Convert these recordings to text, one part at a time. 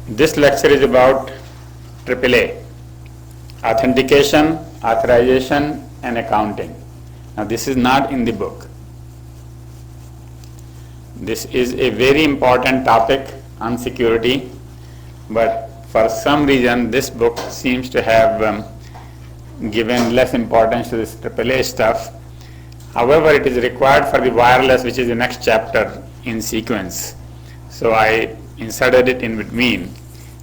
This lecture is about AAA, Authentication, Authorization and Accounting. Now this is not in the book. This is a very important topic on security, but for some reason this book seems to have given less importance to this AAA stuff. However, it is required for the wireless, which is the next chapter in sequence. So I inserted it in between.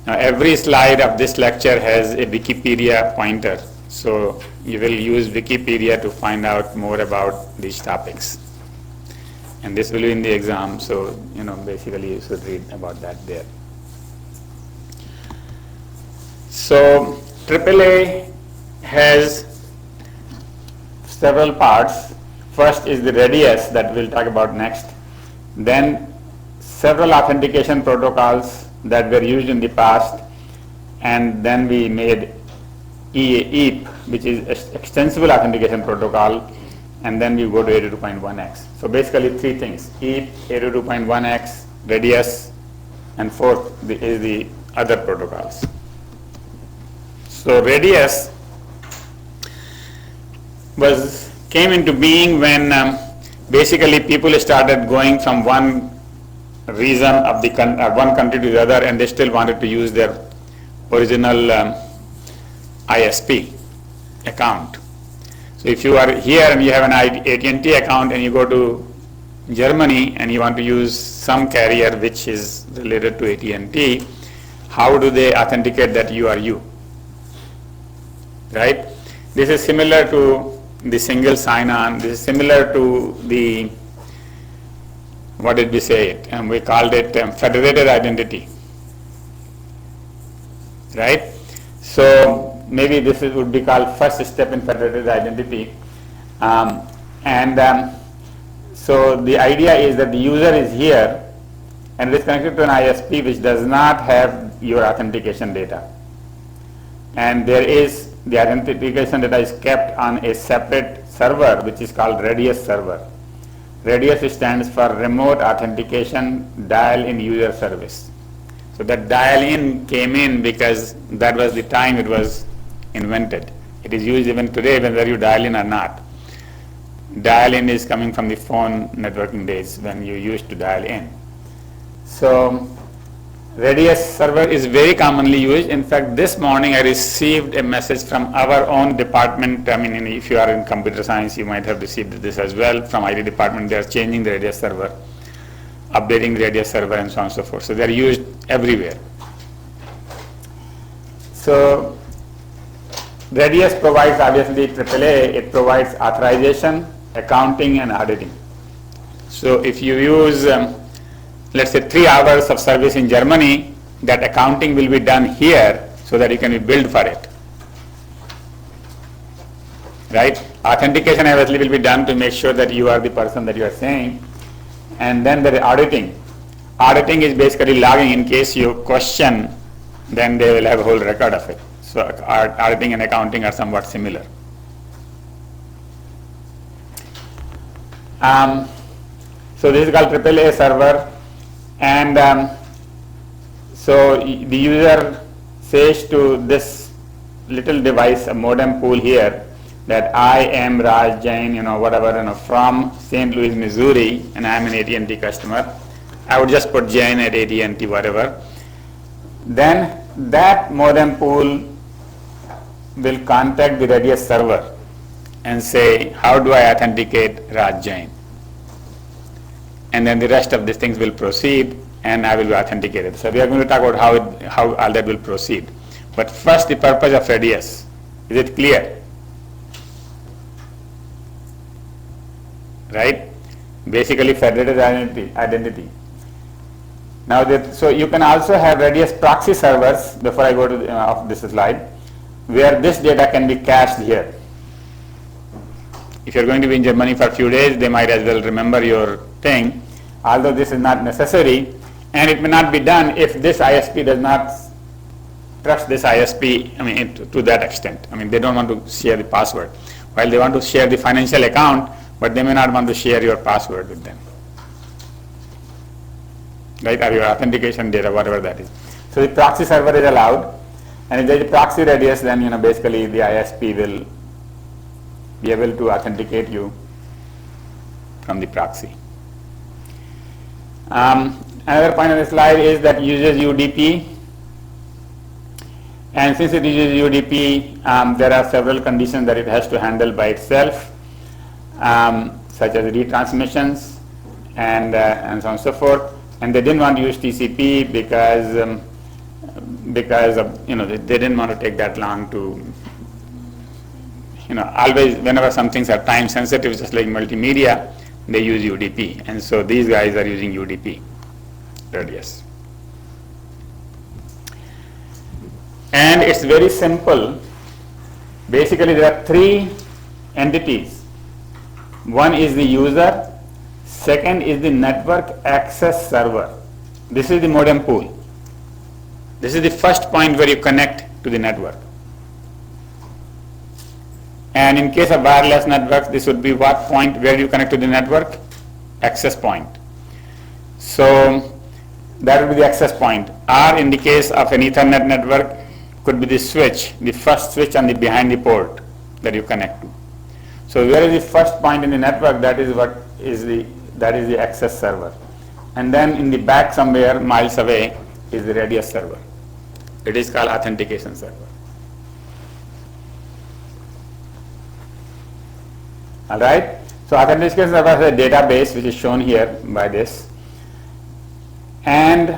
Now every slide of this lecture has a Wikipedia pointer. So you will use Wikipedia to find out more about these topics. And this will be in the exam, so basically you should read about that there. So AAA has several parts. First is the radius that we'll talk about next. Then several authentication protocols that were used in the past, and then we made EAPoL, which is Extensible Authentication Protocol, and then we go to 82.1x. So basically three things: EAPoL, 82.1x, radius, and fourth is the other protocols. So radius came into being when basically people started going from one region of the one country to the other, and they still wanted to use their original ISP account. So if you are here and you have an AT&T account and you go to Germany and you want to use some carrier which is related to AT&T, how do they authenticate that you are you? Right? This is similar to the single sign-on. This is similar to the, what did we say it? We called it federated identity. Right? So maybe this would be called first step in federated identity. So the idea is that the user is here and it is connected to an ISP which does not have your authentication data. And there is the authentication data is kept on a separate server which is called Radius server. Radius stands for Remote Authentication Dial-in User Service. So that dial-in came in because that was the time it was invented. It is used even today whether you dial in or not. Dial-in is coming from the phone networking days when you used to dial in. So Radius server is very commonly used. In fact, this morning I received a message from our own department. I mean, if you are in computer science, you might have received this as well from IT department. They are changing the Radius server, updating the Radius server, and so on and so forth. So they are used everywhere. So Radius provides obviously AAA. It provides authorization, accounting, and auditing. So if you use let's say 3 hours of service in Germany, that accounting will be done here so that you can be billed for it. Right? Authentication obviously will be done to make sure that you are the person that you are saying. And then there is auditing. Auditing is basically logging. In case you question, then they will have a whole record of it. So auditing and accounting are somewhat similar. So this is called AAA server. And so the user says to this little device, a modem pool here, that I am Raj Jain, whatever, from St. Louis, Missouri, and I am an AT&T customer. I would just put Jain at AT&T, whatever. Then that modem pool will contact the Radius server and say, how do I authenticate Raj Jain? And then the rest of these things will proceed and I will be authenticated. So we are going to talk about how all that will proceed. But first, the purpose of Radius. Is it clear? Right? Basically federated identity. Now, so you can also have Radius proxy servers, before I go to this slide, where this data can be cached here. If you're going to be in Germany for a few days, they might as well remember your thing, although this is not necessary, and it may not be done if this ISP does not trust this ISP, to that extent. They don't want to share the password. While they want to share the financial account, but they may not want to share your password with them. Right, or your authentication data, whatever that is. So the proxy server is allowed, and if there is a proxy radius, then basically the ISP will be able to authenticate you from the proxy. Another point on the slide is that it uses UDP, and since it uses UDP, there are several conditions that it has to handle by itself, such as retransmissions and so on and so forth. And they didn't want to use TCP because of, they didn't want to take that long to, always whenever some things are time sensitive, just like multimedia, they use UDP, and so these guys are using UDP radius. And it's very simple. Basically, there are three entities. One is the user, second is the network access server. This is the modem pool. This is the first point where you connect to the network. And in case of wireless networks, this would be what point where you connect to the network? Access point. So that would be the access point. Or in the case of an Ethernet network, could be the switch, the first switch on the behind the port that you connect to. So where is the first point in the network? That is the access server. And then in the back somewhere miles away is the radius server. It is called authentication server. All right. So authentication server has a database which is shown here by this, and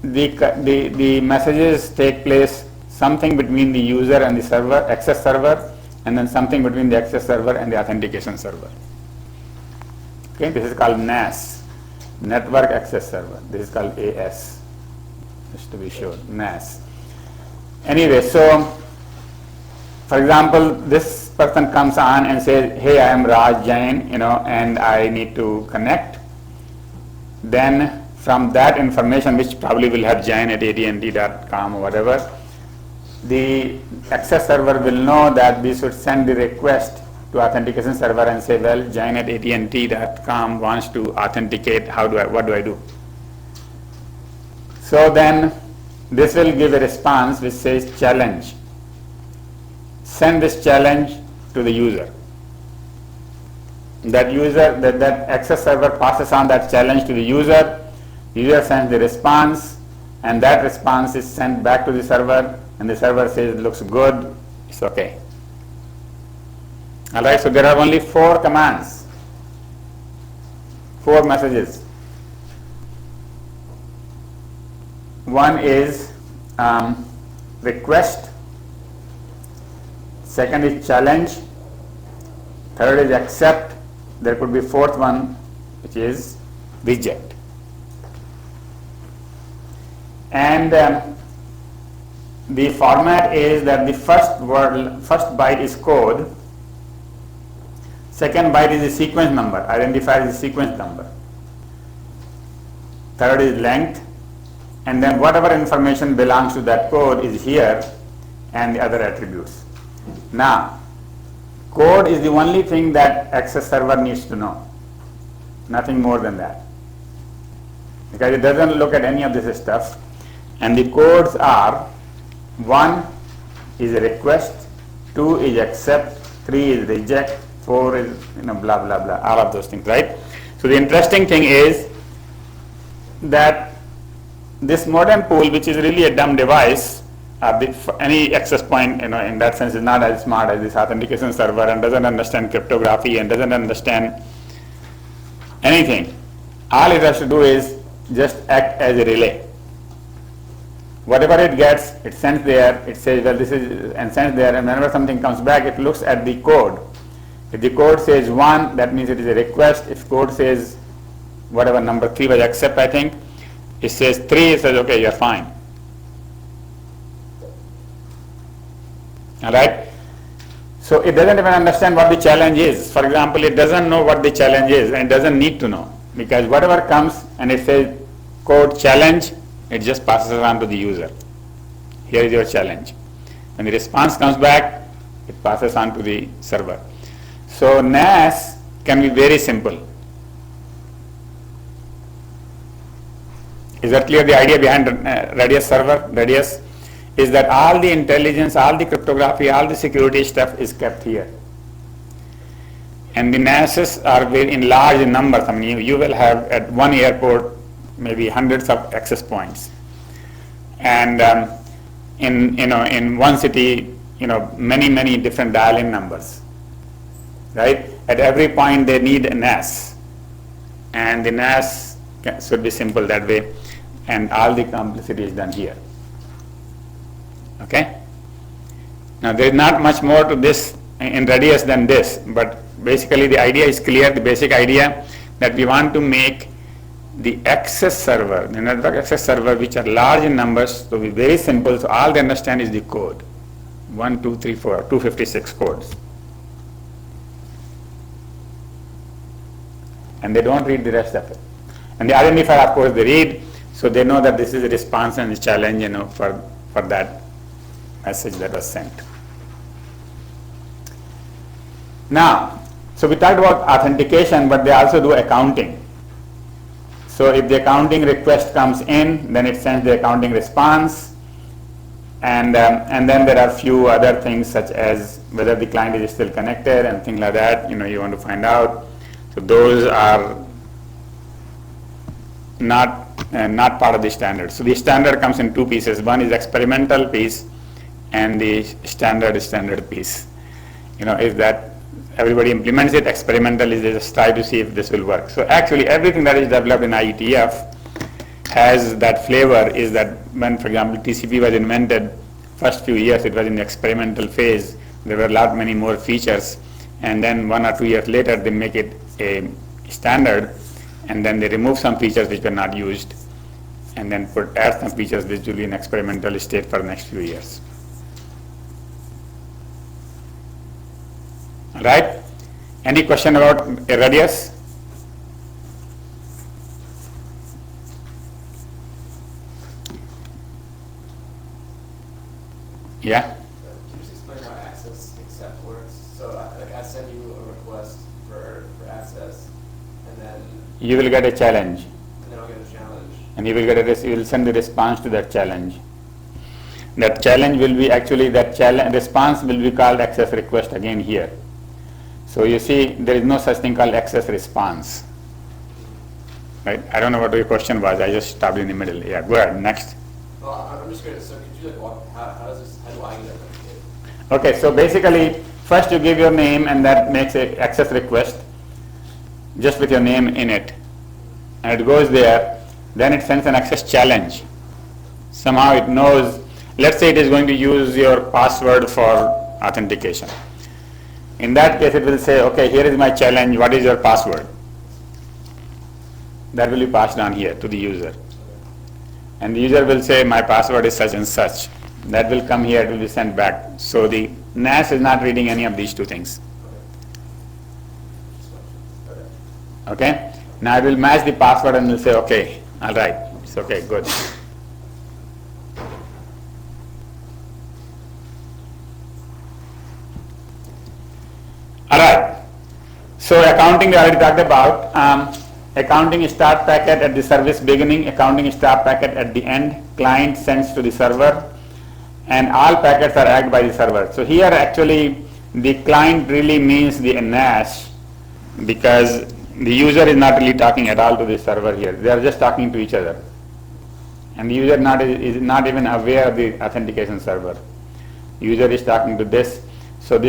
the messages take place something between the user and the server, access server, and then something between the access server and the authentication server. Okay, this is called NAS, Network Access Server. This is called AS, just to be sure, NAS. Anyway, so for example, this person comes on and says, hey, I am Raj Jain, and I need to connect. Then from that information, which probably will have Jain at AT&T.com or whatever, the access server will know that we should send the request to authentication server and say, well, Jain at AT&T.com wants to authenticate, what do I do? So then this will give a response which says challenge. Send this challenge to the user. That access server passes on that challenge to the user. The user sends the response, and that response is sent back to the server, and the server says it looks good, it's okay. All right, so there are only 4 commands, 4 messages. One is request, second is challenge, third is accept, there could be 4th one which is reject. And the format is that the first byte is code, second byte is the sequence number, identifies the sequence number, third is length, and then whatever information belongs to that code is here, and the other attributes. Now, code is the only thing that access server needs to know, nothing more than that, because it doesn't look at any of this stuff. And the codes are: 1 is a request, 2 is accept, 3 is reject, 4 is blah blah blah, all of those things, right? So the interesting thing is that this modem pool, which is really a dumb device, any access point, in that sense, is not as smart as this authentication server, and doesn't understand cryptography and doesn't understand anything. All it has to do is just act as a relay. Whatever it gets, it sends there, it says, well, this is, and sends there, and whenever something comes back, it looks at the code. If the code says 1, that means it is a request. If code says whatever number 3 was accept, I think, it says 3, it says, okay, you're fine. All right? So it doesn't even understand what the challenge is. For example, it doesn't know what the challenge is, and it doesn't need to know, because whatever comes and it says code challenge, it just passes it on to the user. Here is your challenge. When the response comes back, it passes on to the server. So NAS can be very simple. Is that clear? The idea behind Radius server, Radius, is that all the intelligence, all the cryptography, all the security stuff is kept here. And the NASes are very in large numbers. I mean, you will have at one airport maybe hundreds of access points, and in one city, many different dial-in numbers, right? At every point they need a NAS, and the NAS should be simple that way, and all the complexity is done here. Okay. Now there is not much more to this in Radius than this, but basically the idea is clear. The basic idea that we want to make the access server, the network access server, which are large in numbers, to be very simple, so all they understand is the code. 1, 2, 3, 4, 256 codes. And they don't read the rest of it. And the identifier, of course, they read, so they know that this is a response and a challenge, for that message that was sent. Now, so we talked about authentication, but they also do accounting. So if the accounting request comes in, then it sends the accounting response, and then there are few other things such as whether the client is still connected and things like that. You want to find out. So those are not part of the standard. So the standard comes in two pieces. One is experimental piece, and the standard piece. Is that everybody implements it. Experimental is they just try to see if this will work. So actually everything that is developed in IETF has that flavor, is that when, for example, TCP was invented, first few years it was in the experimental phase. There were many more features, and then 1 or 2 years later they make it a standard, and then they remove some features which were not used, and then add some features which will be in experimental state for the next few years. All right? Any question about a Radius? Yeah? Can you just explain how access accept works? So I send you a request for access, and then you will get a challenge. And then I'll get a challenge. And you will send the response to that challenge. That challenge will be response will be called access request again here. So you see, there is no such thing called access response. Right? I don't know what your question was. I just stopped in the middle. Yeah, go ahead. Next. Well, I'm just curious. So could you walk? How do I get authenticated? Okay. So basically, first you give your name, and that makes an access request, just with your name in it, and it goes there. Then it sends an access challenge. Somehow it knows. Let's say it is going to use your password for authentication. In that case, it will say, okay, here is my challenge, what is your password? That will be passed on here to the user. And the user will say, my password is such and such. That will come here, it will be sent back. So the NAS is not reading any of these two things. Okay? Now it will match the password and will say, okay, all right, it's okay, good. Alright, so accounting we already talked about. Accounting start packet at the service beginning, accounting start packet at the end, client sends to the server, and all packets are egged by the server. So here actually the client really means the NAS, because the user is not really talking at all to the server here. They are just talking to each other. And the user is not even aware of the authentication server. The user is talking to this. So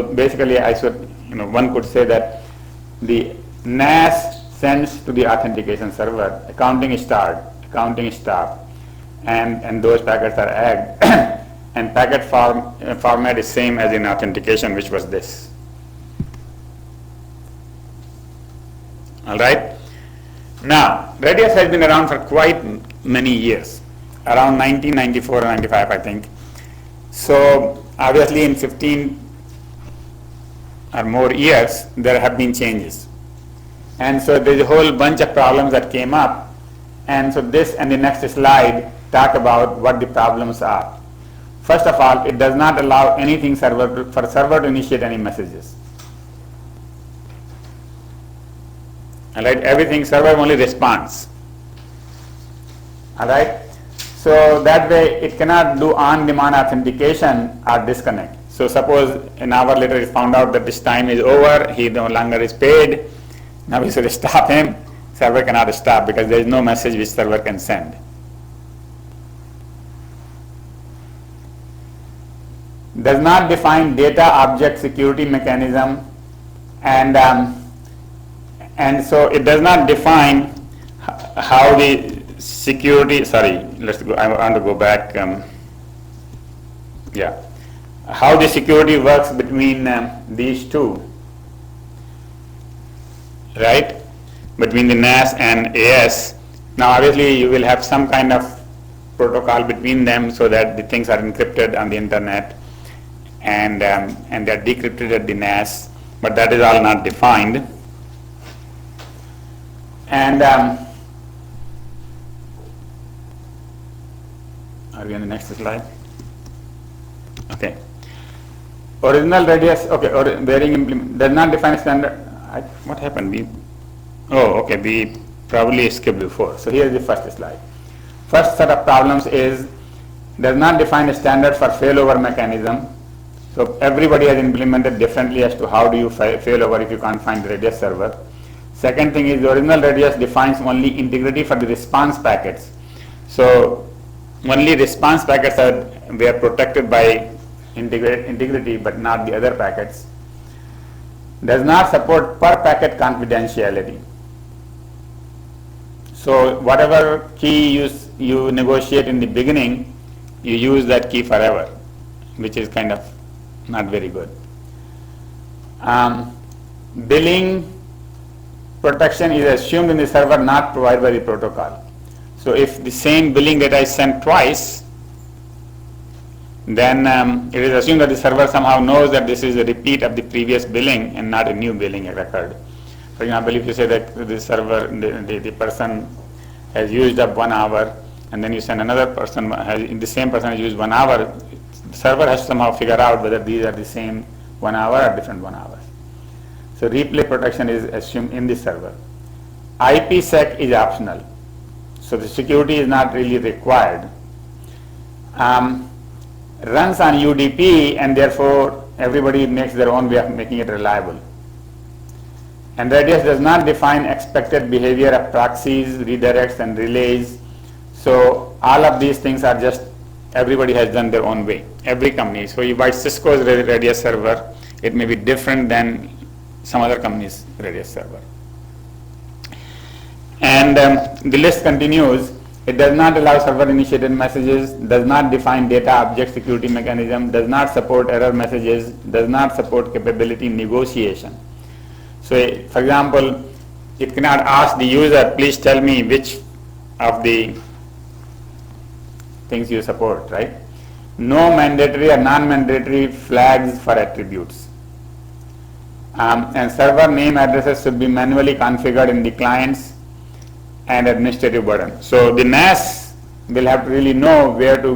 basically, one could say that the NAS sends to the authentication server, accounting start, accounting stop, and those packets are egged, and packet format is same as in authentication, which was this. All right. Now, Radius has been around for quite many years, around 1994 or 95, I think. So obviously, in 15 or more years, there have been changes. And so there's a whole bunch of problems that came up. And so this and the next slide talk about what the problems are. First of all, it does not allow anything for server to initiate any messages. All right, everything server only responds. Alright? So that way it cannot do on-demand authentication or disconnect. So suppose an hour later it found out that this time is over, he no longer is paid, now we should stop him, server cannot stop because there is no message which server can send. Does not define data object security mechanism, and so it does not define how the security, sorry, let's go, I want to go back, yeah, how the security works between these two, right, between the NAS and AS. Now obviously you will have some kind of protocol between them so that the things are encrypted on the internet and they're decrypted at the NAS, but that is all not defined. And are we on the next slide? Okay. Original radius, okay, or bearing implement does not define standard. What happened? We probably skipped before. So here is the first slide. First set of problems is does not define a standard for failover mechanism. So everybody has implemented differently as to how do you fail over if you can't find the radius server. Second thing is the original radius defines only integrity for the response packets. So only response packets are protected by integrity but not the other packets. Does not support per packet confidentiality. So whatever key you negotiate in the beginning, you use that key forever, which is kind of not very good. Billing protection is assumed in the server, not provided by the protocol. So if the same billing data is sent twice, then it is assumed that the server somehow knows that this is a repeat of the previous billing and not a new billing record. For example, if you say that the server, the person has used up 1 hour, and then you send another person, the same person has used 1 hour, the server has to somehow figure out whether these are the same 1 hour or different 1 hours. So replay protection is assumed in the server. IPsec is optional. So the security is not really required. Runs on UDP, and therefore everybody makes their own way of making it reliable. And radius does not define expected behavior of proxies, redirects, and relays. So all of these things are just everybody has done their own way. Every company. So you buy Cisco's radius server, it may be different than some other company's radius server. And the list continues. It does not allow server initiated messages, does not define data object security mechanism, does not support error messages, does not support capability negotiation. So for example, it cannot ask the user, please tell me which of the things you support, right? No mandatory or non-mandatory flags for attributes. And server name addresses should be manually configured in the clients and administrative burden. So the NAS will have to really know where the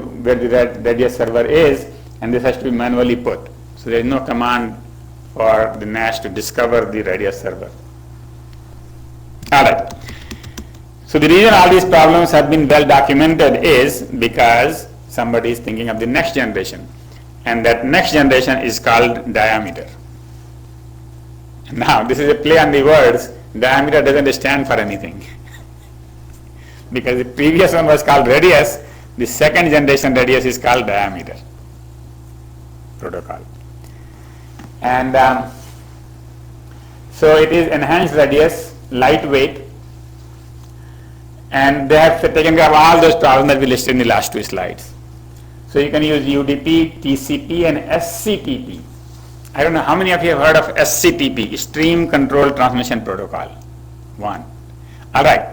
radius server is, and this has to be manually put. So there is no command for the NAS to discover the radius server. Alright. So the reason all these problems have been well documented is because somebody is thinking of the next generation, and that next generation is called diameter. Now this is a play on the words. Diameter doesn't stand for anything. Because the previous one was called radius, the second generation radius is called diameter protocol. And so it is enhanced radius, lightweight, and they have taken care of all those problems that we listed in the last 2 slides. So you can use UDP, TCP, and SCTP. I don't know how many of you have heard of SCTP, Stream Control Transmission Protocol 1. All right.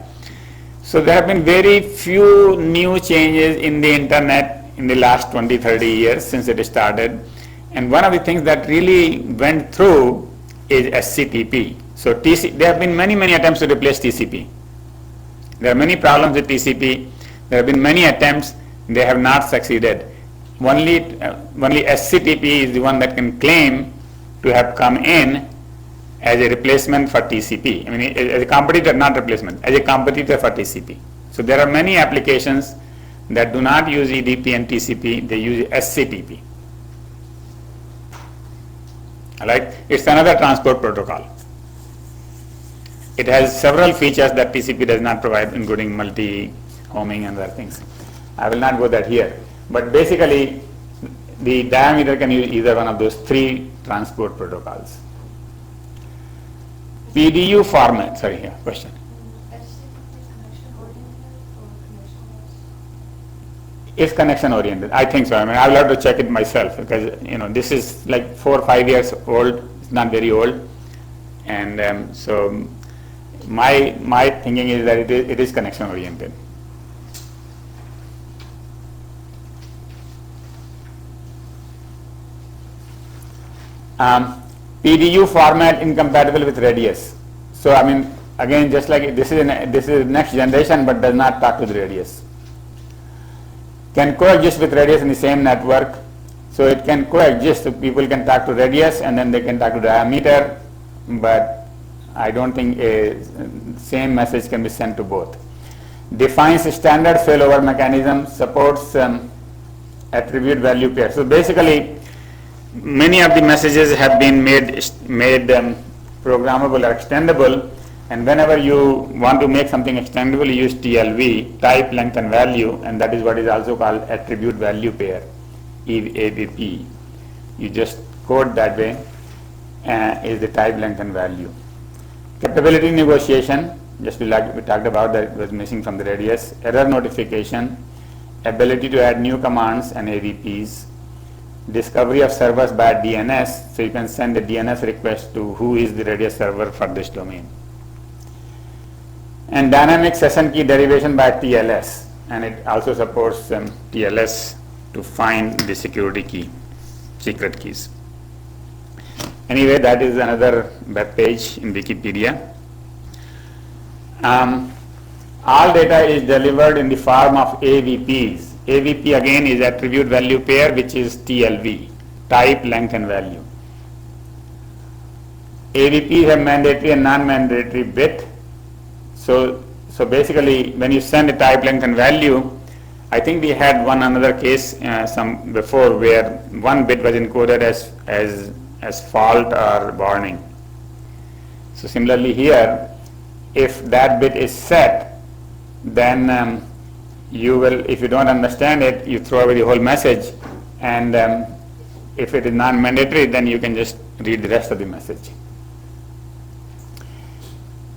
So there have been very few new changes in the internet in the last 20-30 years since it started, and one of the things that really went through is SCTP. So there have been many attempts to replace TCP. There are many problems with TCP. There have been many attempts, they have not succeeded. Only SCTP is the one that can claim to have come in as a replacement for TCP. I mean, as a competitor, not replacement, as a competitor for TCP. So there are many applications that do not use EDP and TCP, they use SCTP. Right? It's another transport protocol. It has several features that TCP does not provide, including multi-homing and other things. I will not go that here. But basically, the diameter can use either one of those three transport protocols. PDU format, sorry, yeah, question. It's connection oriented. I think so. I mean, I will have to check it myself because this is like 4 or 5 years old. It's not very old, and so my thinking is that it is connection oriented. PDU format incompatible with radius. So I mean, again, just like this is next generation, but does not talk to the radius. Can coexist with radius in the same network. So it can coexist. So people can talk to radius and then they can talk to diameter, but I don't think a same message can be sent to both. Defines a standard failover mechanism, supports attribute value pair. So basically, many of the messages have been made programmable or extendable, and whenever you want to make something extendable, you use TLV, type, length and value, and that is what is also called attribute value pair, EAPoL. You just code that way, is the type, length and value. Capability negotiation, just we talked about that it was missing from the radius. Error notification, ability to add new commands and AVPs. Discovery of servers by DNS, so you can send a DNS request to who is the radius server for this domain. And dynamic session key derivation by TLS, and it also supports TLS to find the security key, secret keys. Anyway, that is another web page in Wikipedia. All data is delivered in the form of AVPs. AVP again is attribute value pair, which is TLV, type, length and value. AVPs have mandatory and non-mandatory bit. So basically, when you send a type, length and value, I think we had one another case some before where one bit was encoded as fault or warning. So similarly here, if that bit is set, then you will, if you don't understand it, you throw away the whole message, and if it is non-mandatory, then you can just read the rest of the message.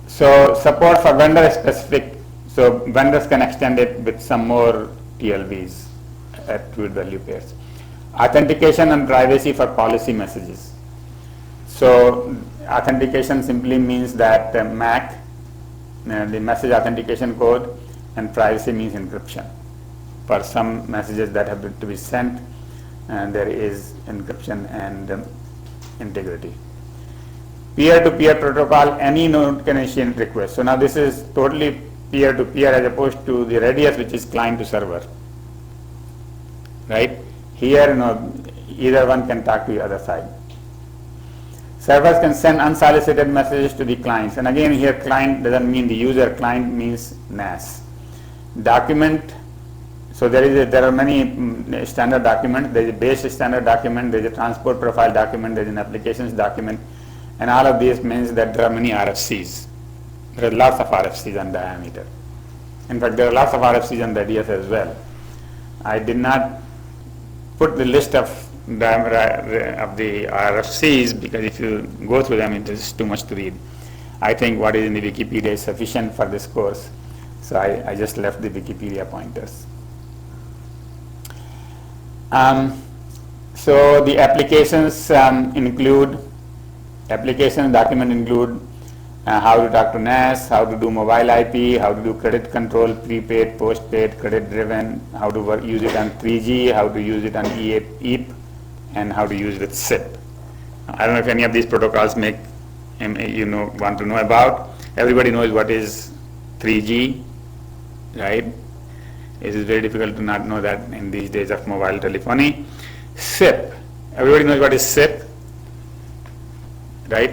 So support for vendor specific, so vendors can extend it with some more TLVs, attribute value pairs. Authentication and privacy for policy messages. So authentication simply means that MAC, the message authentication code, and privacy means encryption. For some messages that have to be sent, there is encryption and integrity. Peer-to-peer protocol, any notification request. So now this is totally peer-to-peer as opposed to the radius, which is client to server. Right? Here, either one can talk to the other side. Servers can send unsolicited messages to the clients. And again, here client doesn't mean the user, client means NAS. Document, so there are many standard documents. There is a base standard document, there is a transport profile document, there is an applications document, and all of these means that there are many RFCs. There are lots of RFCs on diameter. In fact, there are lots of RFCs on radius as well. I did not put the list of the RFCs because if you go through them, it is too much to read. I think what is in the Wikipedia is sufficient for this course. So I just left the Wikipedia pointers. So the applications application document include how to talk to NAS, how to do mobile IP, how to do credit control, prepaid, postpaid, credit driven, how to use it on 3G, how to use it on EAPoL, and how to use it with SIP. I don't know if any of these protocols want to know about. Everybody knows what is 3G. Right? It is very difficult to not know that in these days of mobile telephony. SIP. Everybody knows what is SIP? Right?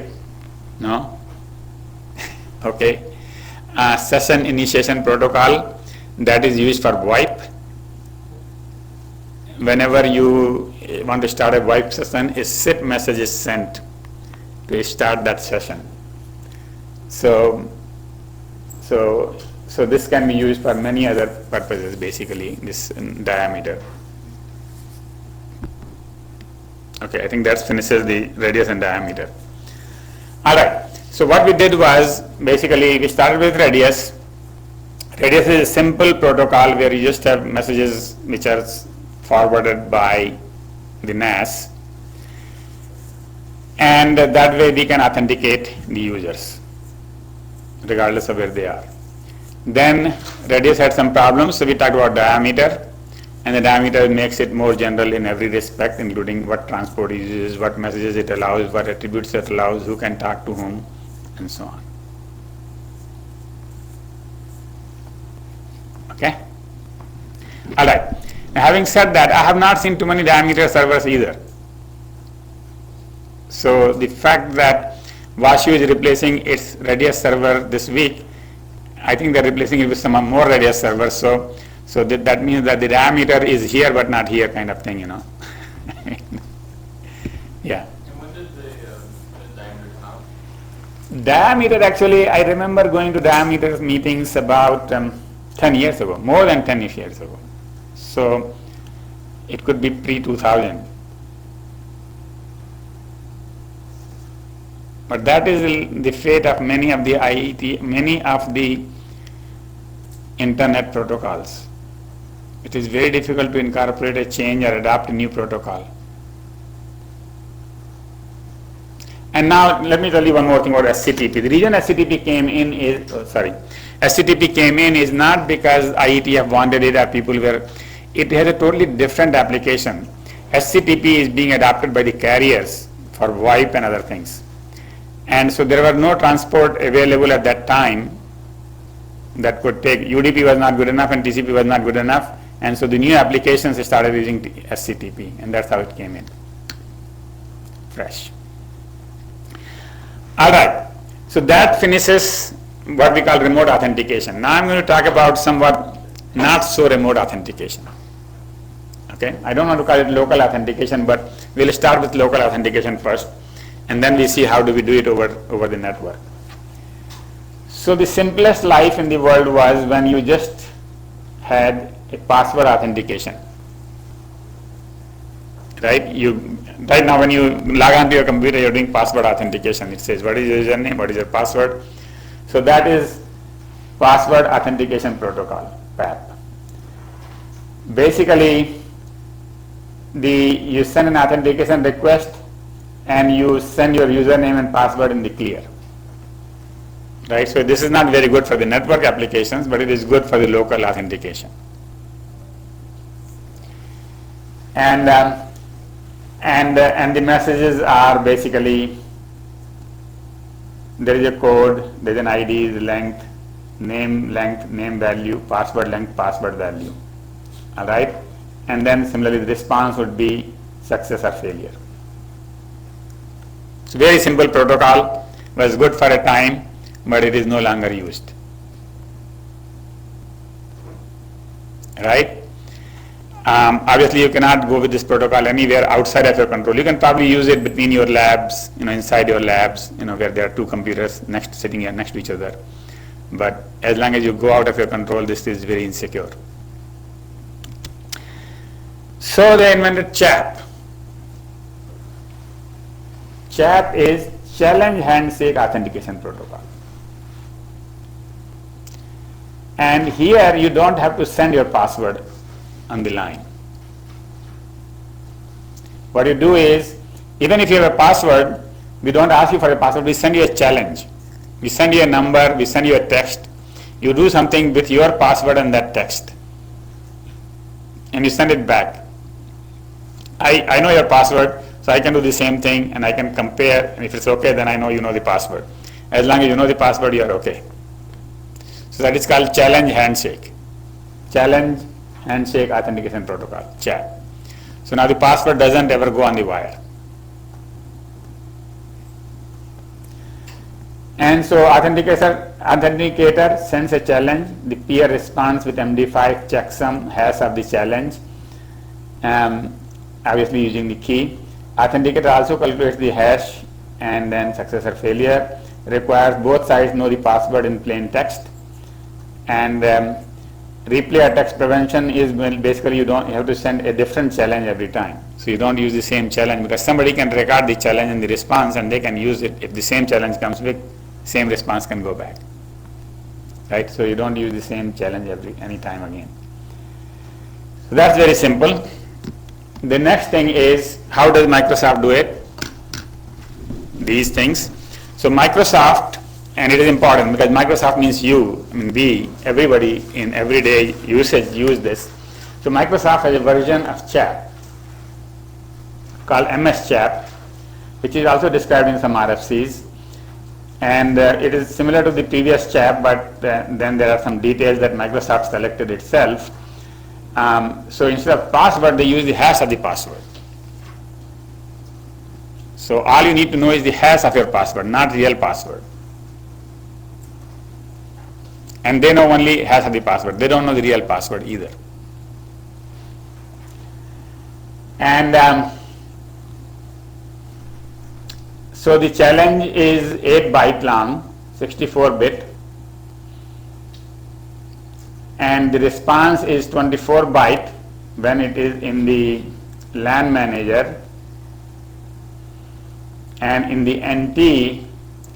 No? Okay. Session initiation protocol. that is used for VoIP. Whenever you want to start a VoIP session, a SIP message is sent to start that session. So this can be used for many other purposes, basically, this diameter. Okay, I think that finishes the radius and diameter. All right, so what we did was, basically, we started with radius. Radius is a simple protocol where you just have messages which are forwarded by the NAS, and that way we can authenticate the users regardless of where they are. Then radius had some problems, so we talked about diameter, and the diameter makes it more general in every respect, including what transport it uses, what messages it allows, what attributes it allows, who can talk to whom, and so on. Okay? All right. Now, having said that, I have not seen too many diameter servers either. So the fact that Washu is replacing its radius server this week, I think they're replacing it with some more radius servers. So that means that the diameter is here but not here, kind of thing, you know. Yeah. And when did the diameter come out? Diameter, actually, I remember going to diameter meetings about 10 years ago, more than 10 years ago. So it could be pre-2000. But that is the fate of many of the IET, many of the internet protocols. It is very difficult to incorporate a change or adopt a new protocol. And now let me tell you one more thing about SCTP. The reason SCTP came in is, SCTP came in is not because IETF wanted it or people were, it has a totally different application. SCTP is being adopted by the carriers for VoIP and other things. And so there were no transport available at that time that could take, UDP was not good enough and TCP was not good enough, and so the new applications started using SCTP, and that's how it came in, fresh. All right, so that finishes what we call remote authentication. Now I'm going to talk about somewhat not so remote authentication. Okay, I don't want to call it local authentication, but we'll start with local authentication first, and then we see how do we do it over the network. So the simplest life in the world was when you just had a password authentication. Right? Right now when you log onto your computer, you're doing password authentication. It says what is your username, what is your password. So that is password authentication protocol, PAP. Basically, you send an authentication request and you send your username and password in the clear. Right? So this is not very good for the network applications, but it is good for the local authentication. And the messages are basically, there is a code, there is an ID, the length, name value, password length, password value. All right? And then similarly the response would be success or failure. It's a very simple protocol, was good for a time, but it is no longer used. Right? Obviously you cannot go with this protocol anywhere outside of your control. You can probably use it between your labs, inside your labs, where there are two computers sitting here next to each other. But as long as you go out of your control, this is very insecure. So they invented CHAP. CHAP is Challenge Handshake Authentication Protocol. And here you don't have to send your password on the line. What you do is, even if you have a password, we don't ask you for a password, we send you a challenge. We send you a number, we send you a text. You do something with your password and that text. And you send it back. I know your password, so I can do the same thing and I can compare, and if it's okay, then I know you know the password. As long as you know the password, you are okay. So that is called Challenge Handshake. Challenge Handshake Authentication Protocol, CHAP. So now the password doesn't ever go on the wire. And so Authenticator sends a challenge. The peer responds with MD5 checksum hash of the challenge, obviously using the key. Authenticator also calculates the hash and then success or failure. Requires both sides know the password in plain text. And replay or text prevention is basically you have to send a different challenge every time. So you don't use the same challenge, because somebody can record the challenge and the response and they can use it. If the same challenge comes back, same response can go back. Right? So you don't use the same challenge any time again. So that's very simple. The next thing is, how does Microsoft do it? These things. So Microsoft, and it is important because Microsoft means you, I mean we, everybody in everyday usage use this. So Microsoft has a version of CHAP called MS-CHAP, which is also described in some RFCs. And it is similar to the previous CHAP, but then there are some details that Microsoft selected itself. So instead of password, they use the hash of the password. So all you need to know is the hash of your password, not real password. And they know only hash of the password. They don't know the real password either. And so the challenge is 8 byte long, 64 bit. And the response is 24 byte when it is in the LAN manager. And in the NT,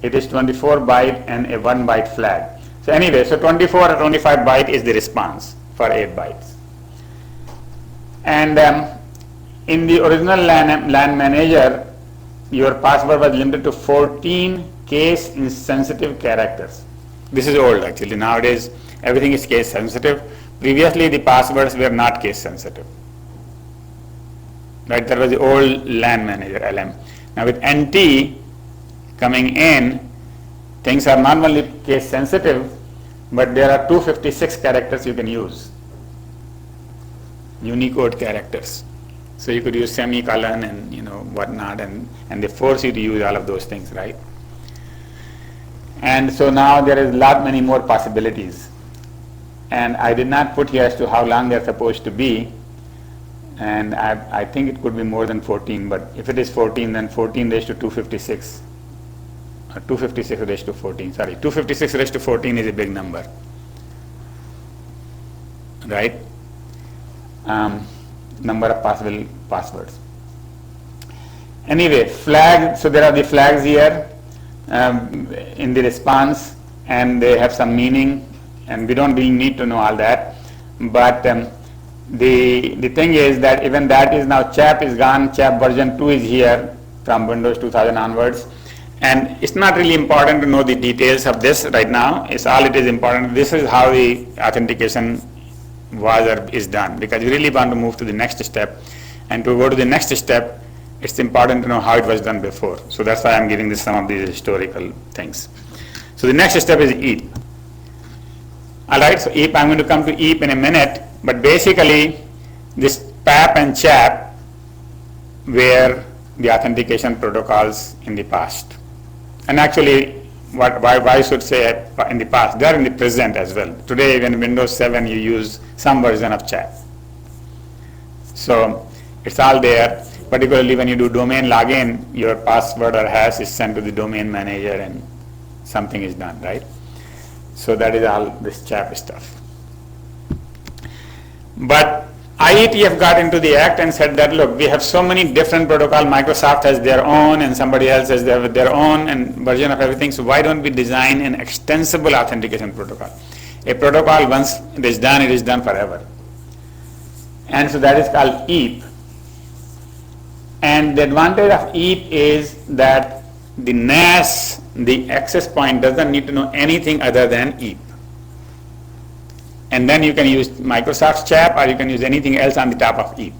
it is 24 byte and a 1 byte flag. So anyway, so 24 or 25 byte is the response for 8 bytes. And in the original LAN manager, your password was limited to 14 case insensitive characters. This is old actually. Nowadays, everything is case sensitive. Previously, the passwords were not case sensitive. Right? That was the old LAN manager, LM. Now with NT coming in, things are not only case sensitive, but there are 256 characters you can use. Unicode characters. So you could use semicolon and whatnot, and they force you to use all of those things, right? And so now there is many more possibilities. And I did not put here as to how long they're supposed to be. And I think it could be more than 14, but if it is 14, then 14 raised to 256. 256 raised to 14, sorry. 256 raised to 14 is a big number. Right? Number of possible passwords. Anyway, flags, so there are the flags here in the response, and they have some meaning, and we don't really need to know all that. But the thing is that even that is now, CHAP is gone, CHAP version 2 is here from Windows 2000 onwards. And it's not really important to know the details of this right now. It's all it is important. This is how the authentication was or is done, because we really want to move to the next step. And to go to the next step, it's important to know how it was done before. So that's why I'm giving this some of these historical things. So the next step is EAP. Alright, so EAP, I'm going to come to EAP in a minute, but basically this PAP and CHAP were the authentication protocols in the past. And actually, why I should say in the past, they are in the present as well. Today, even in Windows 7, you use some version of CHAP. So it's all there. Particularly when you do domain login, your password or hash is sent to the domain manager and something is done, right? So that is all this CHAP stuff. But IETF got into the act and said that, look, we have so many different protocols. Microsoft has their own and somebody else has their own and version of everything. So why don't we design an extensible authentication protocol? A protocol, once it is done forever. And so that is called EAP. And the advantage of EAP is that the NAS, the access point, doesn't need to know anything other than EAP. And then you can use Microsoft's CHAP, or you can use anything else on the top of EAP.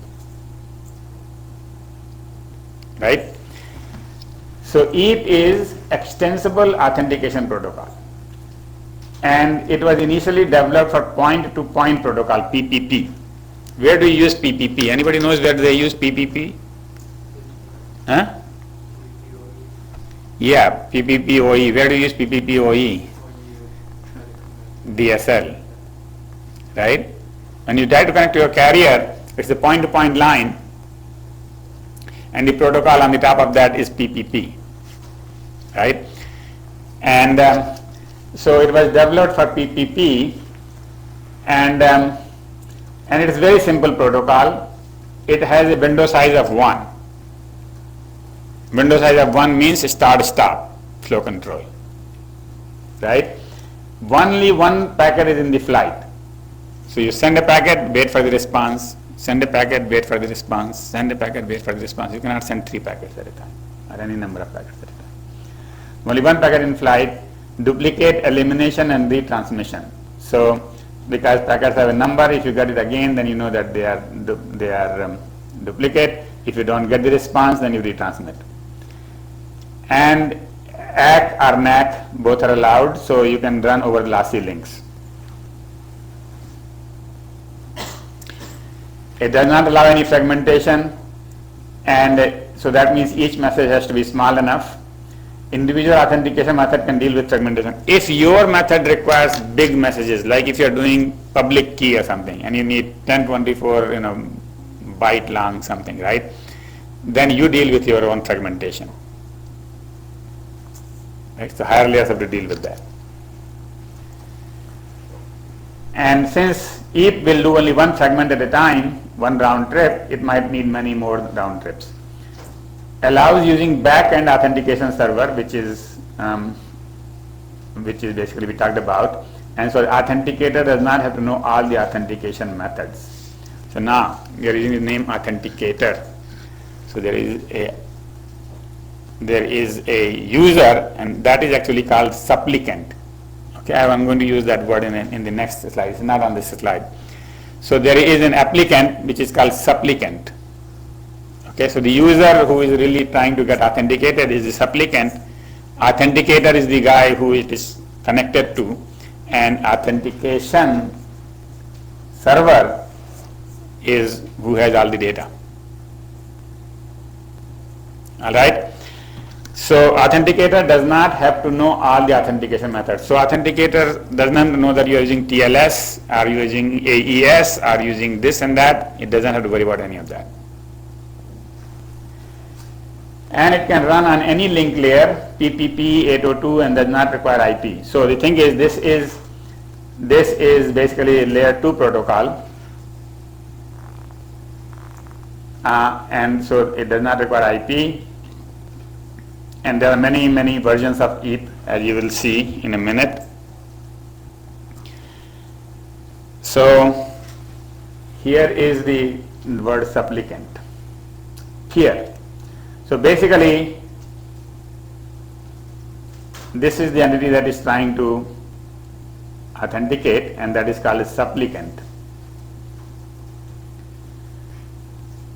Right? So EAP is Extensible Authentication Protocol. And it was initially developed for point-to-point protocol, PPP. Where do you use PPP? Anybody knows where they use PPP? Huh? Yeah, PPPoE. Where do you use PPPoE? When you try to connect. DSL, right? When you try to connect to your carrier, it's a point-to-point line, and the protocol on the top of that is PPP, right? And so it was developed for PPP, and it is very simple protocol. It has a window size of 1. Window size of 1 means start-stop flow control, right? Only one packet is in the flight. So you send a packet, wait for the response, send a packet, wait for the response, send a packet, wait for the response. You cannot send 3 packets at a time, or any number of packets at a time. Only one packet in flight, duplicate, elimination, and retransmission. So because packets have a number, if you get it again, then you know that they are duplicate. If you don't get the response, then you retransmit. And ACK or NAC, both are allowed, so you can run over lossy links. It does not allow any fragmentation, and so that means each message has to be small enough. Individual authentication method can deal with fragmentation. If your method requires big messages, like if you are doing public key or something, and you need 1024, byte long something, right? Then you deal with your own fragmentation. Right? So higher layers have to deal with that. And since EAP will do only one fragment at a time, one round trip, it might need many more round trips. Allows using back-end authentication server, which is basically we talked about. And so the Authenticator does not have to know all the authentication methods. So now we are using the name Authenticator. So there is a user, and that is actually called supplicant. Okay, I'm going to use that word in the next slide. It's not on this slide. So there is an applicant which is called supplicant. Okay, so the user who is really trying to get authenticated is the supplicant. Authenticator is the guy who it is connected to, and authentication server is who has all the data. All right. So Authenticator does not have to know all the authentication methods. So Authenticator does not know that you are using TLS, or you are using AES, or using this and that. It doesn't have to worry about any of that. And it can run on any link layer, PPP, 802, and does not require IP. So the thing is, this is basically a layer 2 protocol, and so it does not require IP. And there are many versions of EAP, as you will see in a minute. So here is the word supplicant here. So basically this is the entity that is trying to authenticate, and that is called a supplicant.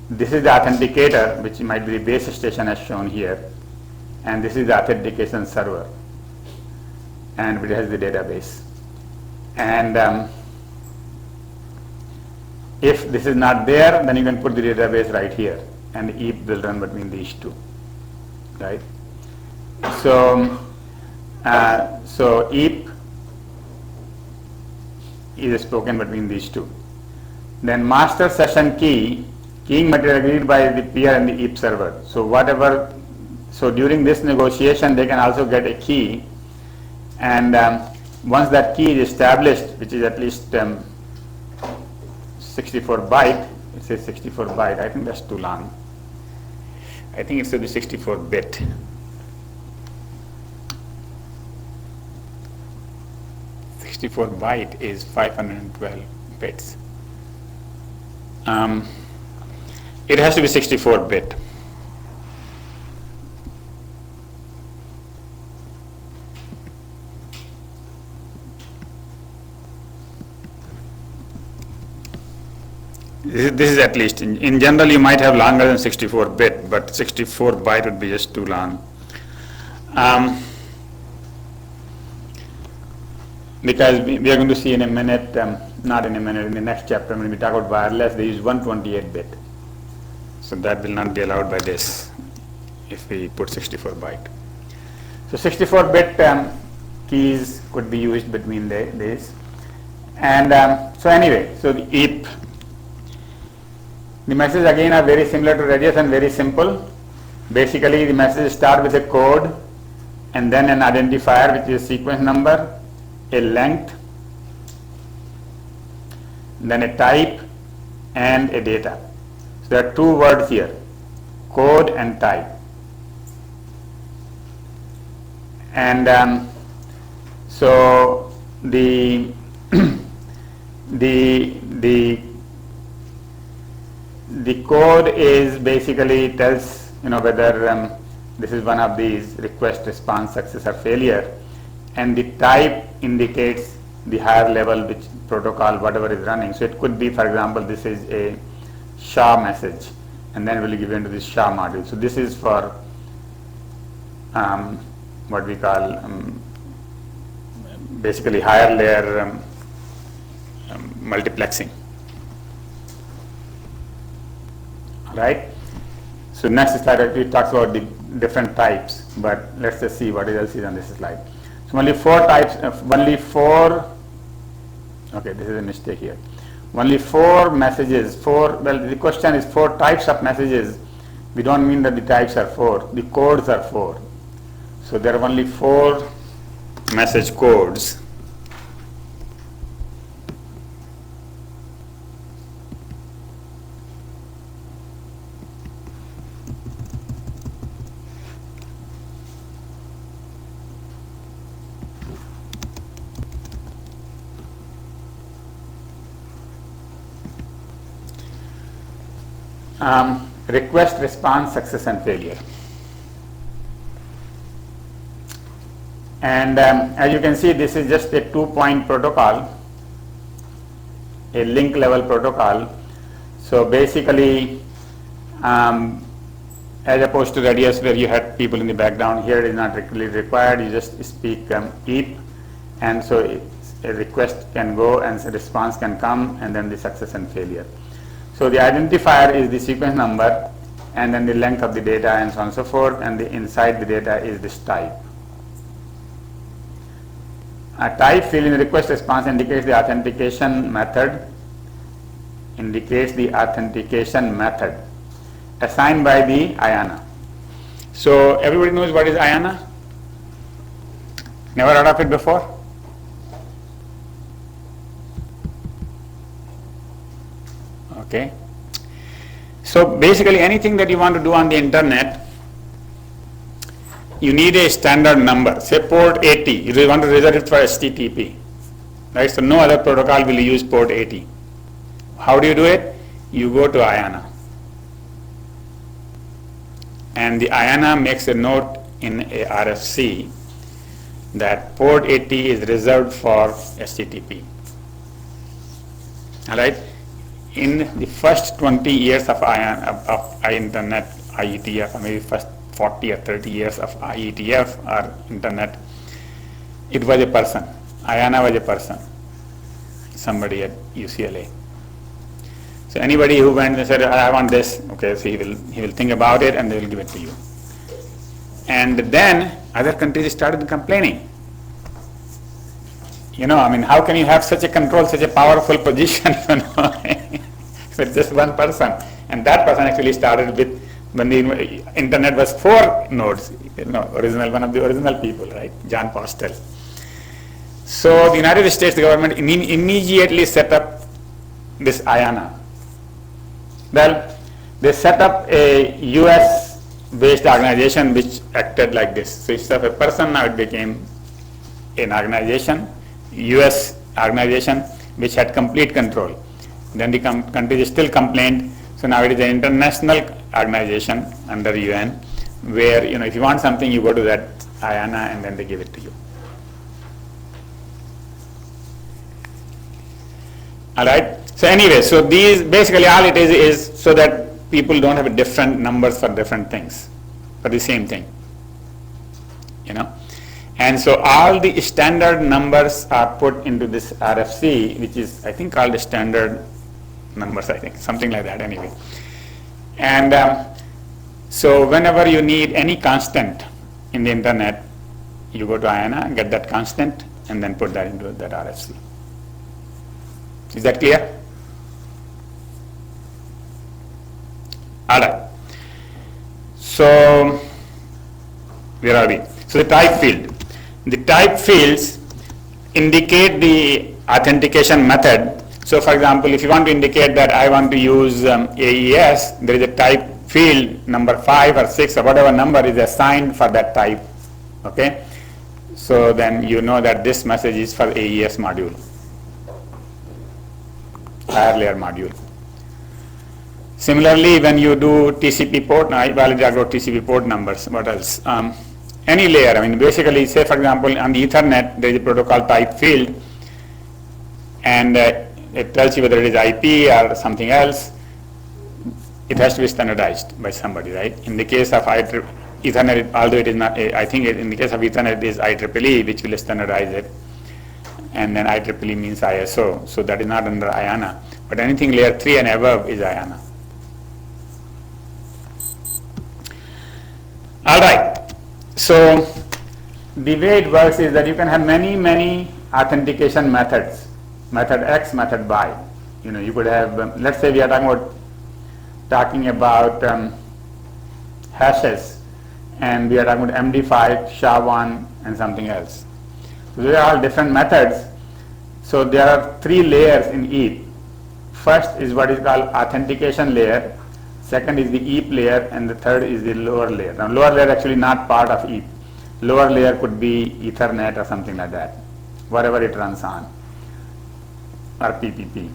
This is the authenticator, which might be the base station as shown here, and this is the authentication server, and it has the database. And if this is not there, then you can put the database right here, and the EAP will run between these two, right? So EAP is spoken between these two. Then master session key, keying material agreed by the peer and the EAP server. So during this negotiation, they can also get a key, and once that key is established, which is at least 64 byte, it says 64 byte, I think that's too long. I think it should be 64 bit. Byte is 512 bits. It has to be 64 bit. This is at least, in general you might have longer than 64 bit, but 64 byte would be just too long. Because we are going to see in a minute, not in a minute, in the next chapter when we talk about wireless, they use 128 bit. So that will not be allowed by this if we put 64 byte. So 64-bit keys could be used between these. And so anyway, so the EAP. The messages again are very similar to Radius and very simple. Basically, the messages start with a code and then an identifier, which is a sequence number, a length, then a type, and a data. So there are two words here, code and type. And so the the code is basically tells whether this is one of these request, response, success or failure, and the type indicates the higher level which protocol whatever is running. So it could be, for example, this is a SHA message, and then we'll give into this SHA module. So this is for what we call basically higher layer multiplexing. Right? So next slide it talks about the different types, but let's just see what else is on this slide. So only four types, okay, this is a mistake here. Only four messages, well, the question is four types of messages. We don't mean that the types are four, the codes are four. So there are only four message codes. Request, response, success and failure. And as you can see, this is just a 2-point protocol, a link level protocol. So basically, as opposed to Radius where you had people in the background, here it is not really required. You just speak EAP, and so a request can go and a response can come, and then the success and failure. So the identifier is the sequence number, and then the length of the data and so on and so forth, and the inside the data is this type. A type field in the request response indicates the authentication method, assigned by the IANA. So everybody knows what is IANA? Never heard of it before? Okay. So basically anything that you want to do on the internet, you need a standard number, say port 80. You want to reserve it for HTTP, right? So no other protocol will use port 80. How do you do it? You go to IANA, and the IANA makes a note in a RFC that port 80 is reserved for HTTP. All right. In the first 20 years of internet, IETF, or maybe first 40 or 30 years of IETF or internet, it was a person. IANA was a person, somebody at UCLA. So anybody who went and said, I want this, okay, so he will think about it and they will give it to you. And then other countries started complaining. I mean, how can you have such a control, such a powerful position, with just one person? And that person actually started with, when the internet was 4 nodes, one of the original people, right, John Postel. So the United States government immediately set up this IANA. Well, they set up a US-based organization which acted like this. So instead of a person, now it became an organization, US organization, which had complete control. Then the countries still complained, so now it is an international organization under UN, where if you want something, you go to that IANA and then they give it to you. All right. So anyway, so these basically all it is so that people don't have different numbers for different things, for the same thing. And so all the standard numbers are put into this RFC, which is I think called the standard numbers, I think, something like that anyway. And so whenever you need any constant in the internet, you go to IANA, get that constant, and then put that into that RFC. Is that clear? All right. So where are we? So the type field. The type fields indicate the authentication method. So for example, if you want to indicate that I want to use AES, there is a type field number 5 or 6 or whatever number is assigned for that type. Okay. So then you know that this message is for AES module, higher layer module. Similarly, when you do TCP port, I already wrote TCP port numbers. What else? Any layer. I mean, basically, say for example, on the Ethernet, there is a protocol type field, and it tells you whether it is IP or something else. It has to be standardized by somebody, right? In the case of Ethernet, although it is not, I think in the case of Ethernet, it is IEEE which will standardize it, and then IEEE means ISO, so that is not under IANA. But anything layer 3 and above is IANA. All right. So the way it works is that you can have many authentication methods. Method X, method Y. You know, you could have, let's say we are talking about hashes, and we are talking about MD5, SHA-1, and something else. So they are all different methods. So there are 3 layers in each. First is what is called authentication layer. Second is the EAP layer, and the third is the lower layer. Now lower layer actually not part of EAP. Lower layer could be Ethernet or something like that, whatever it runs on, or PPP.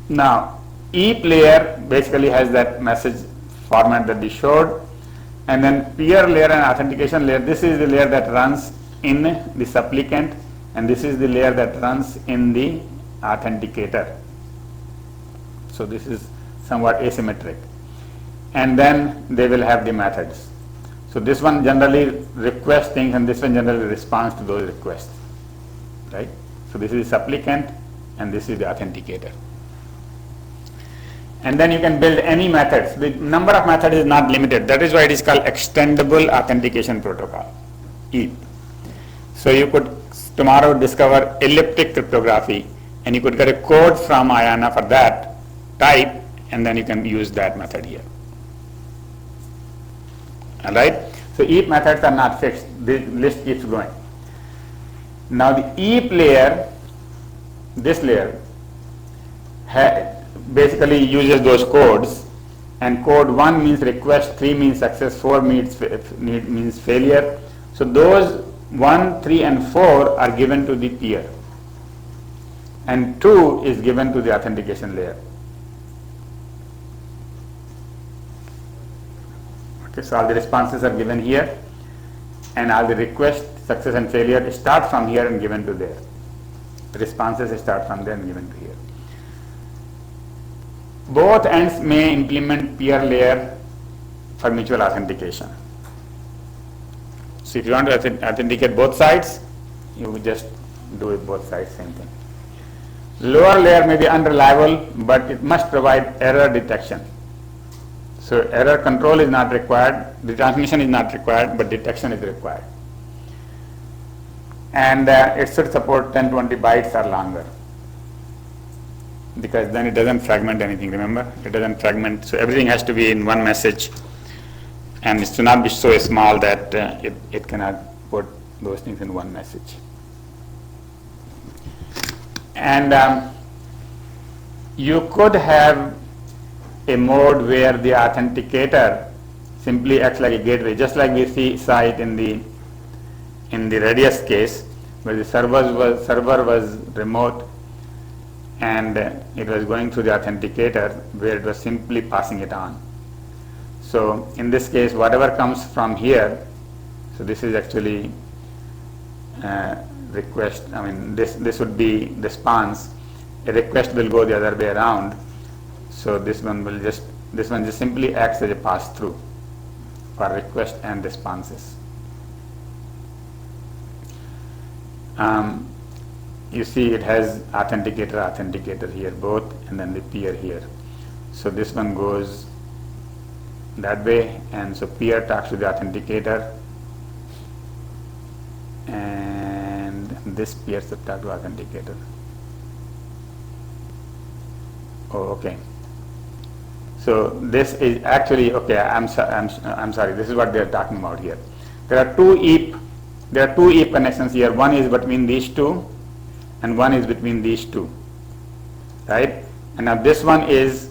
Now EAP layer basically has that message format that we showed, and then peer layer and authentication layer, this is the layer that runs in the supplicant, and this is the layer that runs in the authenticator. So this is somewhat asymmetric. And then they will have the methods. So this one generally requests things, and this one generally responds to those requests, right? So this is the supplicant, and this is the authenticator. And then you can build any methods. The number of methods is not limited. That is why it is called Extendable Authentication Protocol, EAP. So you could tomorrow discover elliptic cryptography, and you could get a code from IANA for that type, and then you can use that method here. All right. So EAP methods are not fixed. The list keeps going. Now the EAP layer, this layer, basically uses those codes, and code 1 means request, 3 means success, 4 means failure. So those 1, 3, and 4 are given to the peer, and 2 is given to the authentication layer. Okay, so all the responses are given here, and all the request, success, and failure start from here and given to there. The responses start from there and given to here. Both ends may implement peer layer for mutual authentication. So if you want to authenticate both sides, you would just do it both sides, same thing. Lower layer may be unreliable, but it must provide error detection. So error control is not required, the transmission is not required, but detection is required. And it should support 10-20 bytes or longer, because then it doesn't fragment anything, remember? It doesn't fragment, so everything has to be in one message, and it should not be so small that it cannot put those things in one message. And you could have a mode where the authenticator simply acts like a gateway, just like we saw it in the radius case, where the server was remote, and it was going through the authenticator, where it was simply passing it on. So in this case, whatever comes from here, so this is actually request, I mean this would be response. A request will go the other way around, so this one just simply acts as a pass through for request and responses. You see it has authenticator here both, and then the peer here. So this one goes that way, and so peer talks to the authenticator, this peer should talk to Authenticator. Oh, okay. So this is actually, okay, I'm sorry, this is what they are talking about here. There are two EAP connections here. One is between these two and one is between these two, right? And now this one is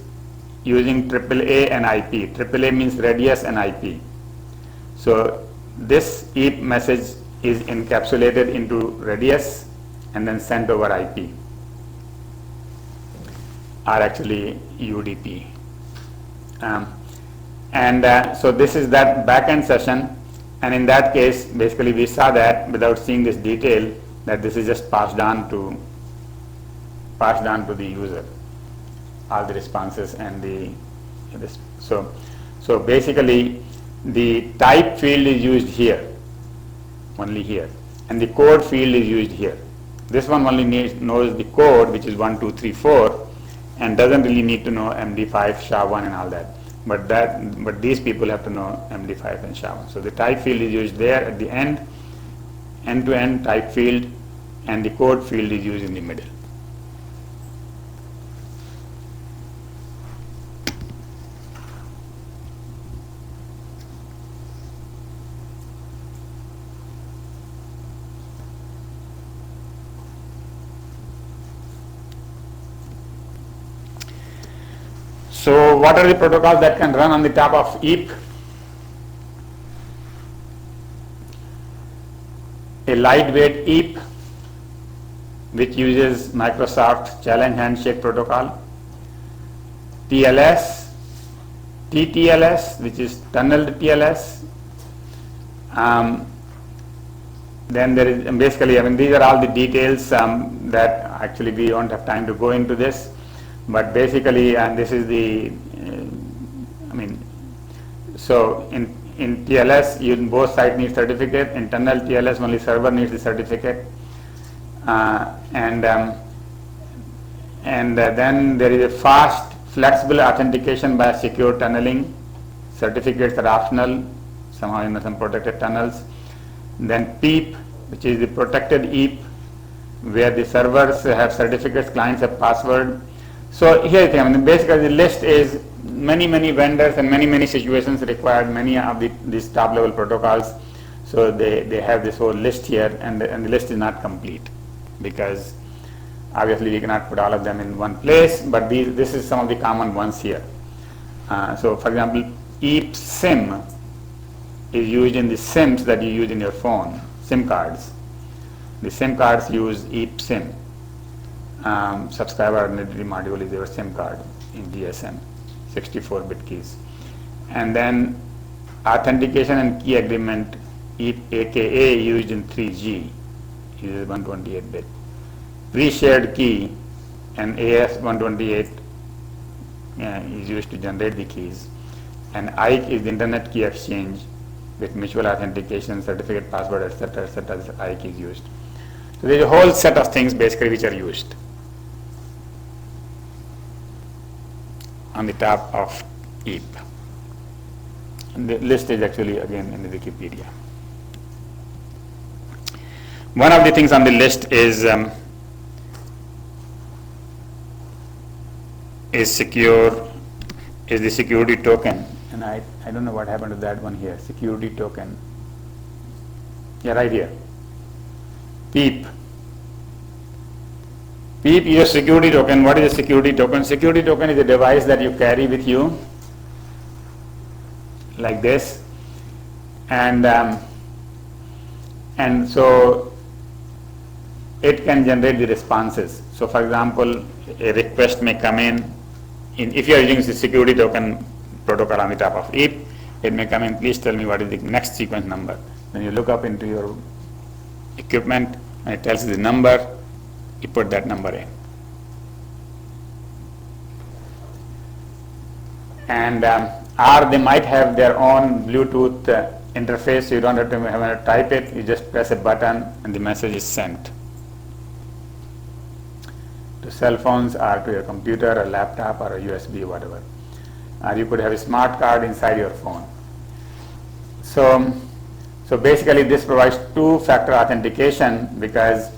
using AAA and IP. AAA means radius and IP. So this EAP message is encapsulated into radius and then sent over IP, or actually UDP. So this is that backend session, and in that case basically we saw that without seeing this detail that this is just passed on to the user, all the responses and this. So basically the type field is used here, only here, and the code field is used here. This one only knows the code, which is 1, 2, 3, 4, and doesn't really need to know MD5, SHA-1 and all that. But these people have to know MD5 and SHA-1. So the type field is used there at the end-to-end type field, and the code field is used in the middle. So what are the protocols that can run on the top of EAP? A lightweight EAP, which uses Microsoft Challenge Handshake Protocol, TLS, TTLS, which is tunneled TLS. Then there is basically, these are all the details that actually we don't have time to go into this. But basically, and this is the, so in TLS, both sides need certificate. In tunnel TLS, only server needs the certificate. Then there is a fast, flexible authentication by secure tunneling. Certificates are optional, somehow in some protected tunnels. Then PEAP, which is the protected EAP, where the servers have certificates, clients have password. So here, basically the list is many vendors and many situations required many of these top level protocols. So they have this whole list here, and the list is not complete because obviously we cannot put all of them in one place, but this is some of the common ones here. So for example, EAP SIM is used in the SIMs that you use in your phone, SIM cards. The SIM cards use EAP SIM. Subscriber identity module is your SIM card in GSM, 64-bit keys. And then authentication and key agreement, AKA, used in 3G, uses 128-bit. Pre-shared key and AS128 is used to generate the keys. And IKE is the Internet Key Exchange with mutual authentication, certificate, password, etc., etc. IKE is used. So there is a whole set of things basically which are used on the top of EAP. And the list is actually again in the Wikipedia. One of the things on the list is the security token, and I don't know what happened to that one here. Security token. Yeah, right here. PEAP. PEAP is a security token. What is a security token? Security token is a device that you carry with you like this, and so it can generate the responses. So for example, a request may come in if you are using the security token protocol on the top of EAP, it may come in, please tell me what is the next sequence number. Then you look up into your equipment and it tells you the number, you put that number in. And or they might have their own Bluetooth interface, so you don't have to type it, you just press a button and the message is sent to cell phones or to your computer or laptop or a USB, whatever. Or you could have a smart card inside your phone. So basically this provides two-factor authentication, because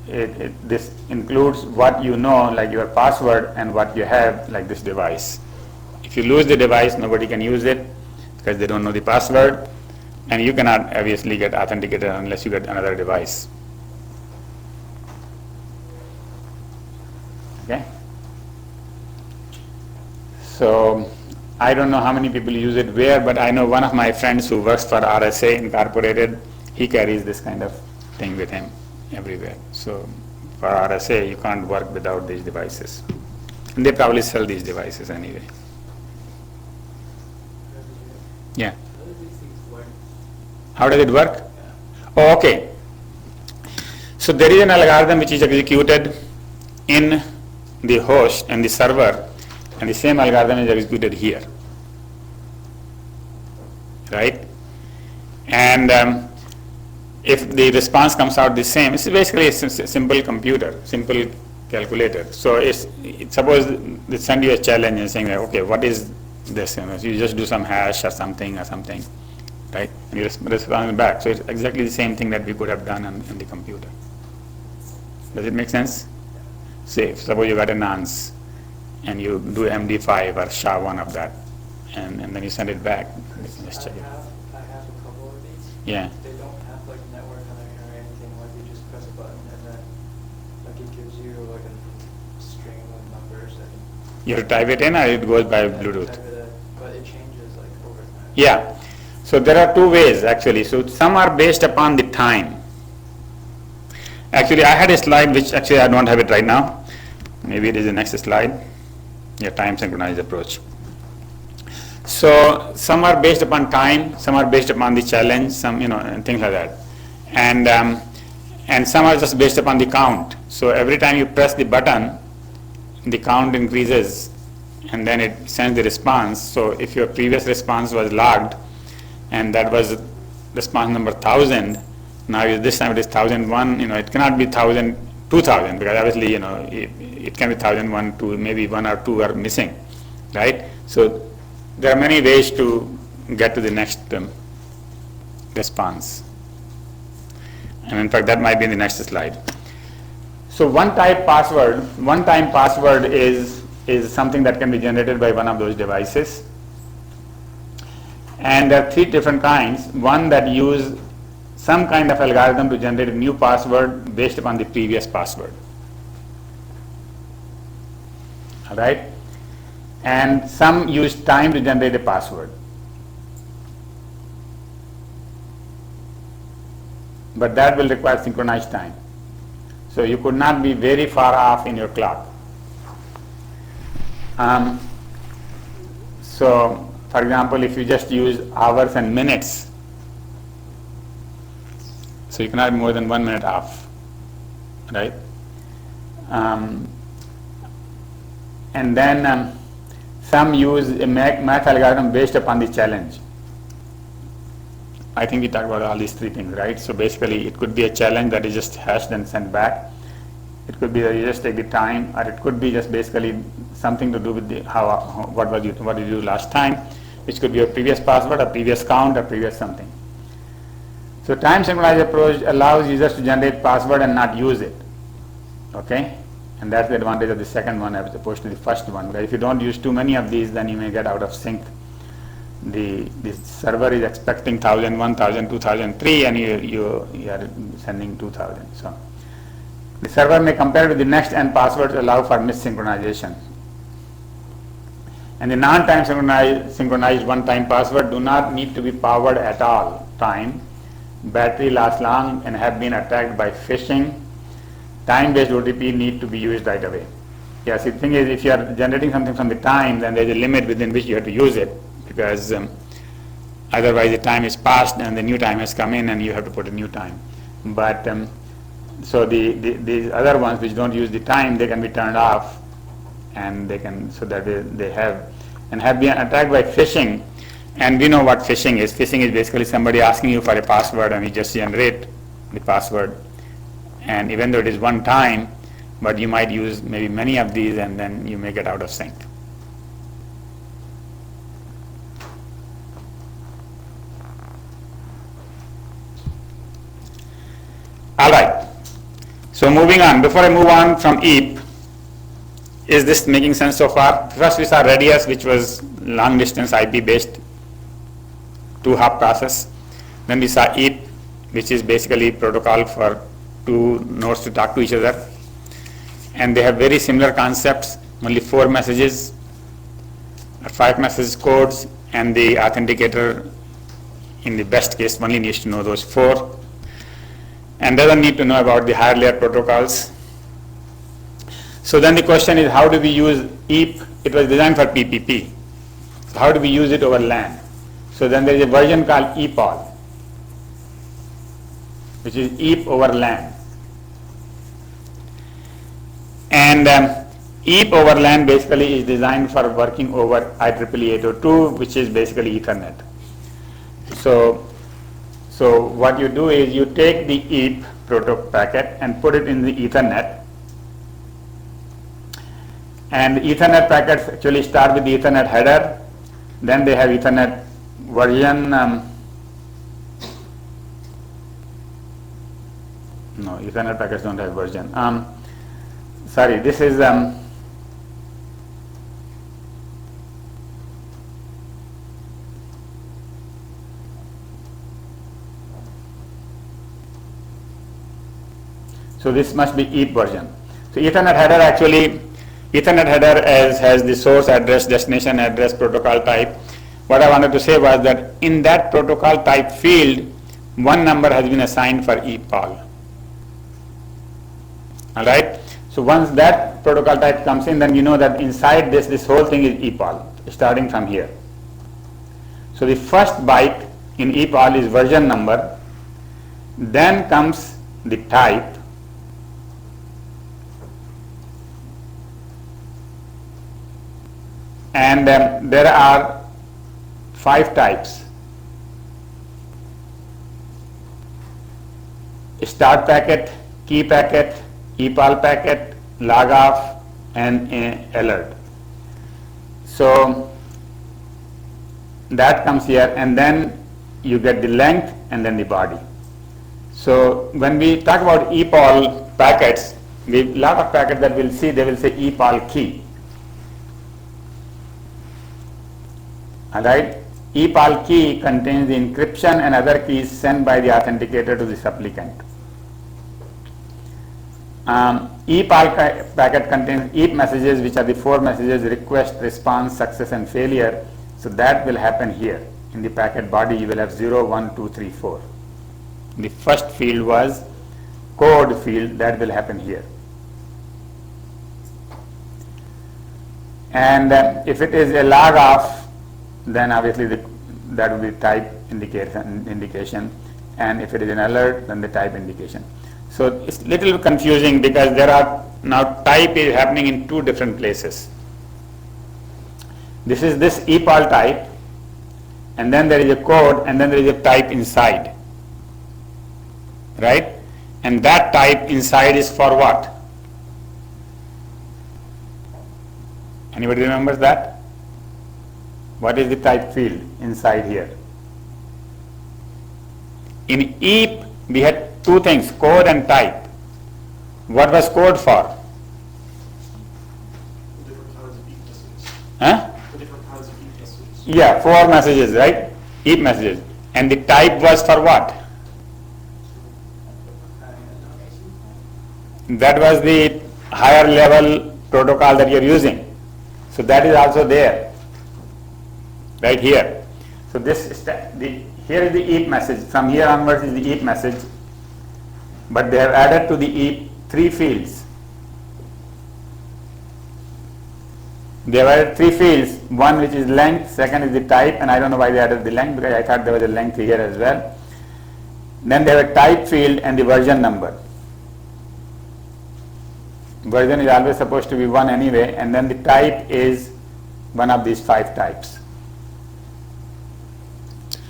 this includes what you know, like your password, and what you have, like this device. If you lose the device, nobody can use it because they don't know the password, and you cannot obviously get Authenticator unless you get another device. Okay? So I don't know how many people use it where, but I know one of my friends who works for RSA Incorporated, he carries this kind of thing with him everywhere. So for RSA, you can't work without these devices. And they probably sell these devices anyway. Yeah. How do these things work? How does it work? Oh, okay. So there is an algorithm which is executed in the host and the server, and the same algorithm is executed here, right? And if the response comes out the same, it's basically a simple computer, simple calculator. So suppose they send you a challenge and saying, okay, what is this? You just do some hash or something, right? And you respond back. So it's exactly the same thing that we could have done on the computer. Does it make sense? Say, suppose you got a nonce, and you do MD5 or SHA-1 of that, and then you send it back. Let's check it. I have a couple of these. Yeah. They don't have like network connecting or anything. Like you just press a button and then like it gives you like a string of numbers. And You type it in, or it goes by Bluetooth? type it in, but it changes like over time. Yeah. So there are two ways actually. So some are based upon the time. Actually, I had a slide which actually I don't have it right now. Maybe it is the next slide. Yeah, time synchronized approach. So some are based upon time, some are based upon the challenge, some and things like that, and some are just based upon the count. So every time you press the button, the count increases, and then it sends the response. So if your previous response was logged, and that was response number 1000, now this time it is 1001. It cannot be 1000, 2000, because obviously it can be 1001, 2, maybe 1 or 2 are missing, right? So there are many ways to get to the next response, and in fact that might be in the next slide. So one-time password is something that can be generated by one of those devices, and there are 3 different kinds. One that use some kind of algorithm to generate a new password based upon the previous password. All right? And some use time to generate a password. But that will require synchronized time. So you could not be very far off in your clock. So, for example, if you just use hours and minutes, so you cannot be more than 1 minute off, right? And then some use a math algorithm based upon the challenge. I think we talked about all these 3 things, right? So basically, it could be a challenge that is just hashed and sent back. It could be that you just take the time, or it could be just basically something to do with the what did you do last time, which could be a previous password, a previous count, or previous something. So time synchronized approach allows users to generate password and not use it. Okay? And that's the advantage of the second one as opposed to the first one. Because if you don't use too many of these, then you may get out of sync. The server is expecting 1001, 1000, 2003, and you are sending 2000. So the server may compare with the next n passwords to allow for missynchronization. And the non-time synchronized one-time password do not need to be powered at all time. Battery lasts long and have been attacked by phishing. Time-based OTP need to be used right away. Yes, the thing is, if you are generating something from the time, then there is a limit within which you have to use it, because otherwise the time is passed and the new time has come in and you have to put a new time. But so the other ones which don't use the time, they can be turned off, and they can, so that they have been attacked by phishing. And we know what phishing is. Phishing is basically somebody asking you for a password, and you just generate the password. And even though it is one time, but you might use maybe many of these, and then you may get out of sync. All right. So So moving on, before I move on from EAP, is this making sense so far? First we saw Radius, which was long distance IP based 2-hop process. Then we saw EAP, which is basically protocol for two nodes to talk to each other. And they have very similar concepts, only 4 messages, 5 message codes, and the authenticator in the best case only needs to know those 4 and doesn't need to know about the higher layer protocols. So then the question is, how do we use EAP? It was designed for PPP. So how do we use it over LAN? So then there is a version called EAPoL, which is EAP over LAN. And EAP over LAN basically is designed for working over IEEE 802, which is basically Ethernet. So what you do is you take the EAP protocol packet and put it in the Ethernet. And the Ethernet packets actually start with the Ethernet header, then they have Ethernet version, no, Ethernet packets don't have version. Sorry, this is, so this must be EAP version. So Ethernet header actually, Ethernet header has the source address, destination address, protocol type. What I wanted to say was that in that protocol type field, one number has been assigned for EAPoL. All right. So once that protocol type comes in, then you know that inside this whole thing is EAPoL, starting from here. So the first byte in EAPoL is version number, then comes the type, and there are 5 types: start packet, key packet, EAPoL packet, log off, and alert. So that comes here, and then you get the length and then the body. So when we talk about EAPoL packets, we lot of packets that we'll see, they will say EAPoL key. Alright, EAPoL key contains the encryption and other keys sent by the authenticator to the supplicant. EAPoL packet contains EAP messages, which are the 4 messages: request, response, success, and failure. So that will happen here. In the packet body, you will have 0, 1, 2, 3, 4. The first field was code field, that will happen here. And if it is a log off, then obviously that will be type indication, and if it is an alert, then the type indication. So it's little confusing because there are now type is happening in 2 different places. This is this EAPoL type, and then there is a code, and then there is a type inside, right? And that type inside is for what? Anybody remembers that? What is the type field inside here? In EAP, we had 2 things, code and type. What was code for? Different kinds of EAP messages. Huh? The different kinds of EAP messages. Yeah, 4 messages, right? EAP messages. And the type was for what? That was the higher level protocol that you're using. So that is also there, right here. So here is the EAP message. From here onwards is the EAP message. But they have added to the EAP 3 fields. They have added 3 fields. One which is length, second is the type, and I don't know why they added the length, because I thought there was a length here as well. Then they have a type field and the version number. Version is always supposed to be 1 anyway, and then the type is one of these 5 types.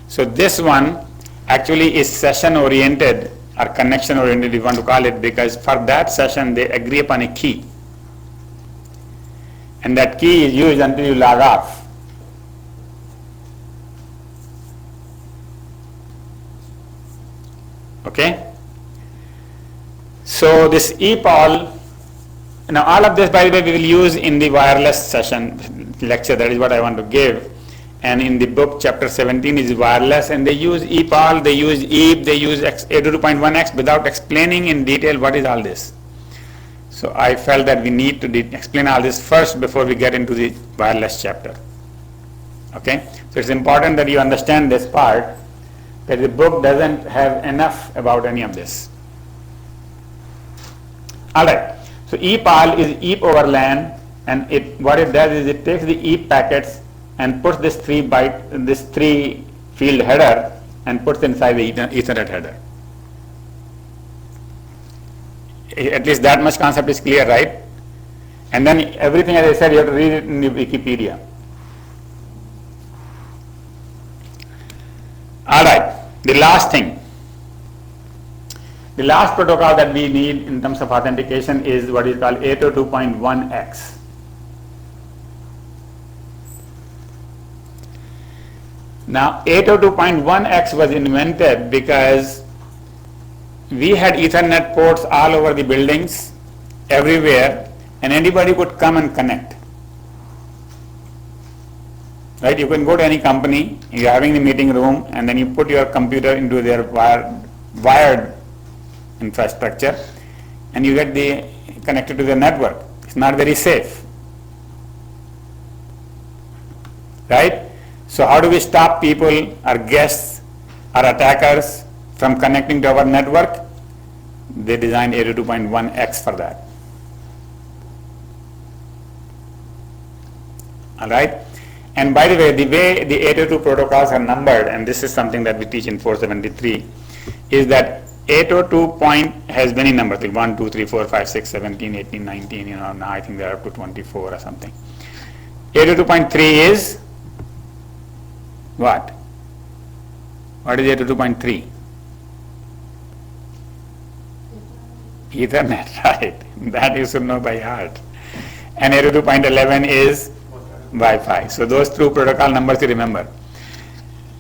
So this one actually is session oriented or connection oriented, if you want to call it, because for that session they agree upon a key, and that key is used until you log off. Okay? So this EAPoL, now all of this by the way we will use in the wireless session lecture, that is what I want to give. And in the book chapter 17 is wireless, and they use EAPoL, they use EAP, they use 802.1x without explaining in detail what is all this. So I felt that we need to explain all this first before we get into the wireless chapter. Okay, so it's important that you understand this part, that the book doesn't have enough about any of this. Alright, so EAPoL is EAP over LAN, and what it does is it takes the EAP packets and puts this 3 field header and puts inside the Ethernet header. At least that much concept is clear, right? And then everything, as I said, you have to read it in the Wikipedia. Alright, the last thing. The last protocol that we need in terms of authentication is what is called 802.1x. Now 802.1x was invented because we had Ethernet ports all over the buildings, everywhere, and anybody could come and connect. Right? You can go to any company, you're having the meeting room, and then you put your computer into their wired infrastructure, and you get connected to the network. It's not very safe. Right? So how do we stop people, our guests, our attackers from connecting to our network? They designed 802.1x for that. Alright? And by the way the 802 protocols are numbered, and this is something that we teach in 473, is that 802 has many numbers, like 1, 2, 3, 4, 5, 6, 17, 18, 19, now I think they're up to 24 or something. 802.3 is what? What is 802.3? Ethernet, right? That you should know by heart. And 802.11 is Wi-Fi. So those two protocol numbers you remember.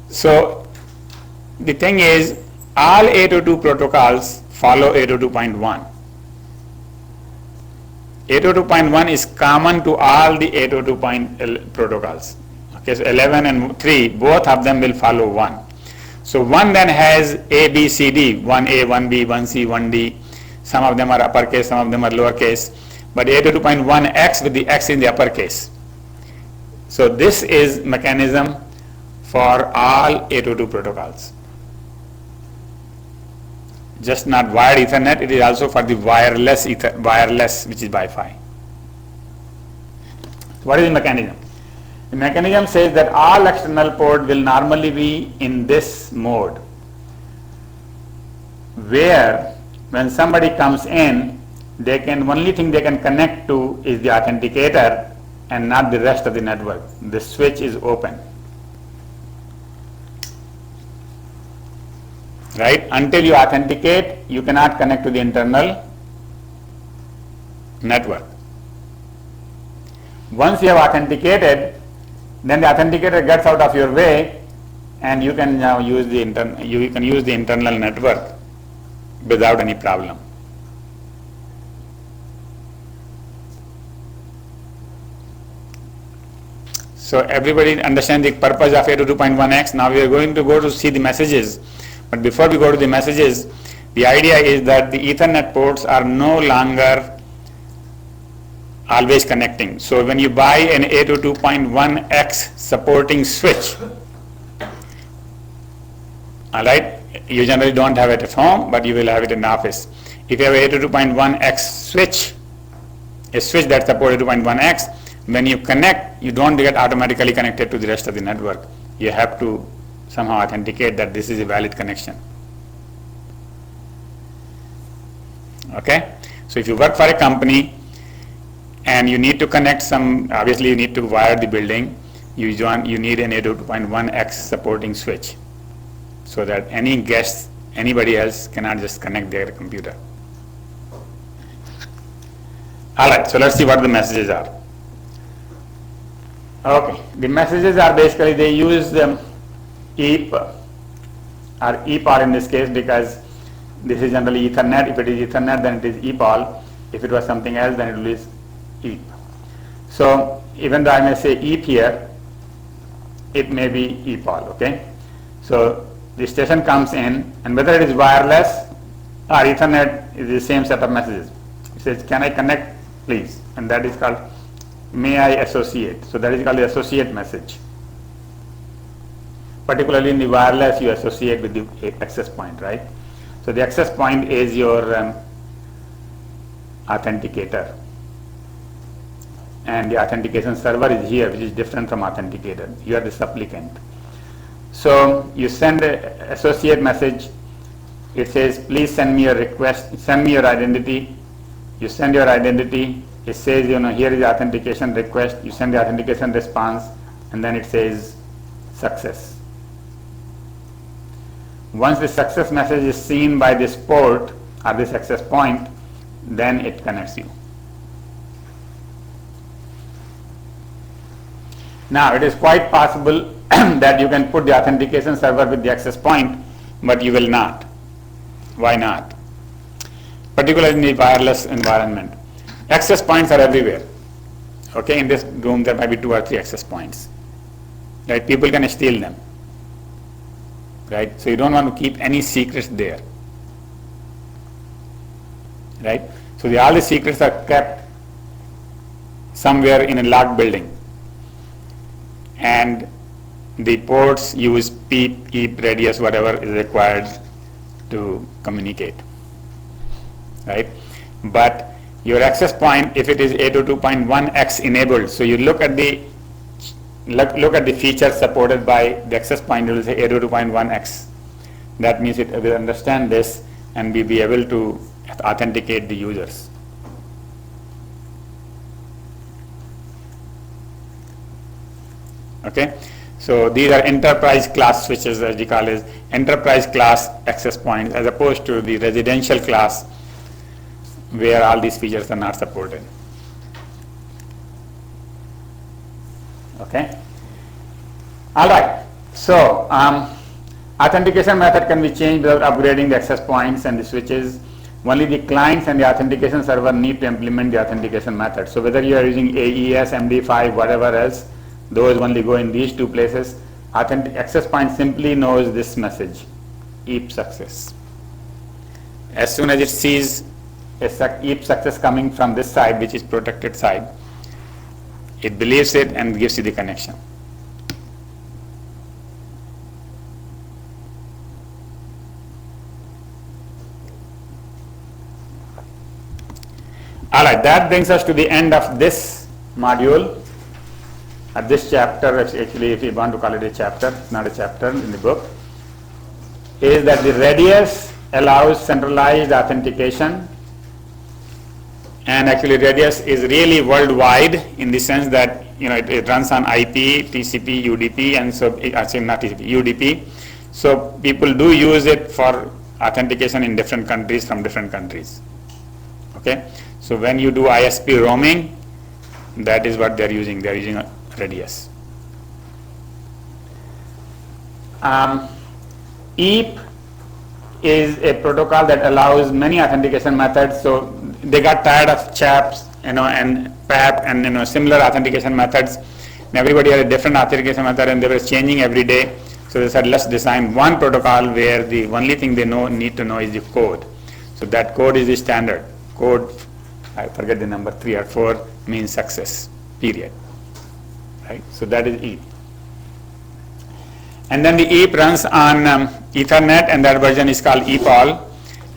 So the thing is, all 802 protocols follow 802.1. 802.1 is common to all the 802 protocols. Okay, so 11 and 3, both of them will follow 1. So 1 then has A, B, C, D, 1A, 1B, 1C, 1D. Some of them are uppercase, some of them are lowercase. But 802.1x with the x in the uppercase. So this is mechanism for all 802 protocols. Just not wired Ethernet, it is also for the wireless which is Wi-Fi. What is the mechanism? The mechanism says that all external port will normally be in this mode, where when somebody comes in, only thing they can connect to is the authenticator and not the rest of the network. The switch is open. Right? Until you authenticate, you cannot connect to the internal network. Once you have authenticated, then the authenticator gets out of your way, and you can now use the internal network without any problem. So everybody understand the purpose of 802.1x. Now we are going to go to see the messages. But before we go to the messages, the idea is that the Ethernet ports are no longer always connecting. So when you buy an 802.1x supporting switch, alright, you generally don't have it at home, but you will have it in the office. If you have an 802.1x switch, a switch that supports 802.1x, when you connect, you don't get automatically connected to the rest of the network. You have to somehow authenticate that this is a valid connection. Okay? So if you work for a company and you need to connect obviously you need to wire the building, you need an 802.1x supporting switch, so that any guest, anybody else cannot just connect their computer. Alright, so let's see what the messages are. Okay, the messages are basically, they use EAP or EAPoL in this case, because This is generally Ethernet. If it is Ethernet, then it is EAPoL. If it was something else, then it will be EAP. So even though I may say EAP here, it may be EAPoL. Okay. So the station comes in, and whether it is wireless or Ethernet, is the same set of messages. It says, "Can I connect, please?" And that is called "May I associate?" So that is called the associate message. Particularly in the wireless, you associate with the access point, right? So the access point is your authenticator, and the authentication server is here, which is different from authenticator. You are the supplicant. So you send an associate message. It says, "Please send me a request, send me your identity." You send your identity. It says, "Here is the authentication request." You send the authentication response, and then it says success. Once the success message is seen by this port or this access point, then it connects you. Now, it is quite possible that you can put the authentication server with the access point, but you will not. Why not? Particularly in the wireless environment. Access points are everywhere. Okay, in this room there might be 2 or 3 access points. Right? People can steal them. Right? So you don't want to keep any secrets there. Right? So all the secrets are kept somewhere in a locked building. And the ports use PEEP, EAP, radius, whatever is required to communicate. Right? But your access point, if it is 802.1x enabled, so you look at the features supported by the access point, it will say 802.1x. That means it will understand this and be able to authenticate the users. Okay, so these are enterprise class switches, as we call it, enterprise class access points, as opposed to the residential class where all these features are not supported. Okay. All right. So authentication method can be changed without upgrading the access points and the switches. Only the clients and the authentication server need to implement the authentication method. So whether you are using AES, MD5, whatever else, those only go in these 2 places. Access point simply knows this message, EAP success. As soon as it sees a EAP success coming from this side, which is protected side, it believes it and gives you the connection. Alright, that brings us to the end of this module. At this chapter, actually if you want to call it a chapter, it's not a chapter in the book, is that the radius allows centralized authentication. And actually radius is really worldwide in the sense that it runs on IP, TCP, UDP, and so actually not TCP, UDP. So people do use it for authentication in different countries from different countries. Okay, so when you do ISP roaming, that is what they are using. They are using a radius. EAP is a protocol that allows many authentication methods. So they got tired of CHAPs, and PAP, and similar authentication methods. And everybody had a different authentication method, and they were changing every day. So they said, let's design one protocol where the only thing they need to know is the code. So that code is the standard code. I forget the number, 3 or 4 means success. Period. Right. So that is EAP. And then the EAP runs on Ethernet, and that version is called EAPoL.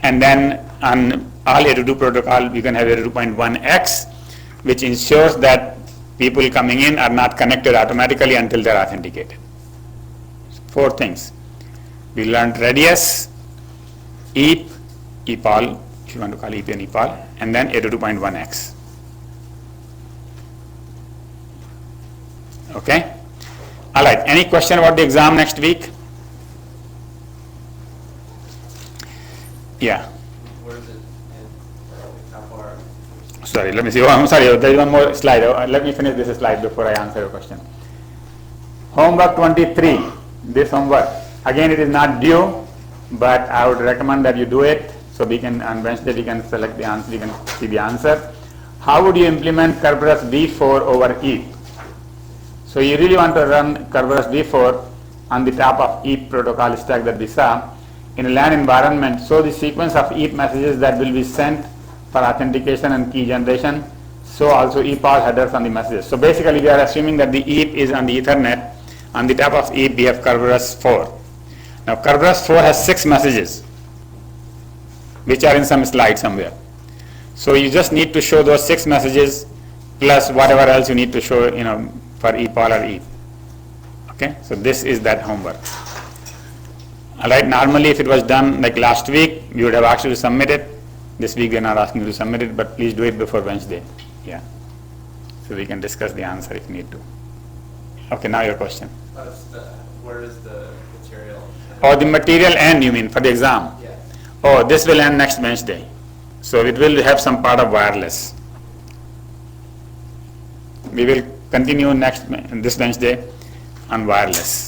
And then on all 802 protocol, you can have 802.1x, which ensures that people coming in are not connected automatically until they are authenticated. 4 things. We learned radius, EAP, EAPoL, if you want to call EAP and EAPoL, and then 802.1x. Okay? All right. Any question about the exam next week? Yeah. Where is it and how far? Sorry, let me see. Oh, I'm sorry. There is one more slide. Let me finish this slide before I answer your question. Homework 23. This homework. Again, it is not due, but I would recommend that you do it. So we can, on Wednesday we can select the answer, we can see the answer. How would you implement Kerberos v4 over EAP? So you really want to run Kerberos v4 on the top of EAP protocol stack that we saw in a LAN environment. So the sequence of EAP messages that will be sent for authentication and key generation, so also EAPoL headers on the messages. So basically we are assuming that the EAP is on the Ethernet. On the top of EAP we have Kerberos 4. Now Kerberos 4 has 6 messages which are in some slide somewhere. So you just need to show those 6 messages plus whatever else you need to show, for EAPoL or EAP. Okay, so this is that homework. All right, normally if it was done like last week, we would have asked you to submit it. This week we are not asking you to submit it, but please do it before Wednesday. Yeah, so we can discuss the answer if need to. Okay, now your question. Where is the material? Oh, the material end you mean for the exam? Yeah. Oh, this will end next Wednesday. So it will have some part of wireless. We will continue this Wednesday on wireless.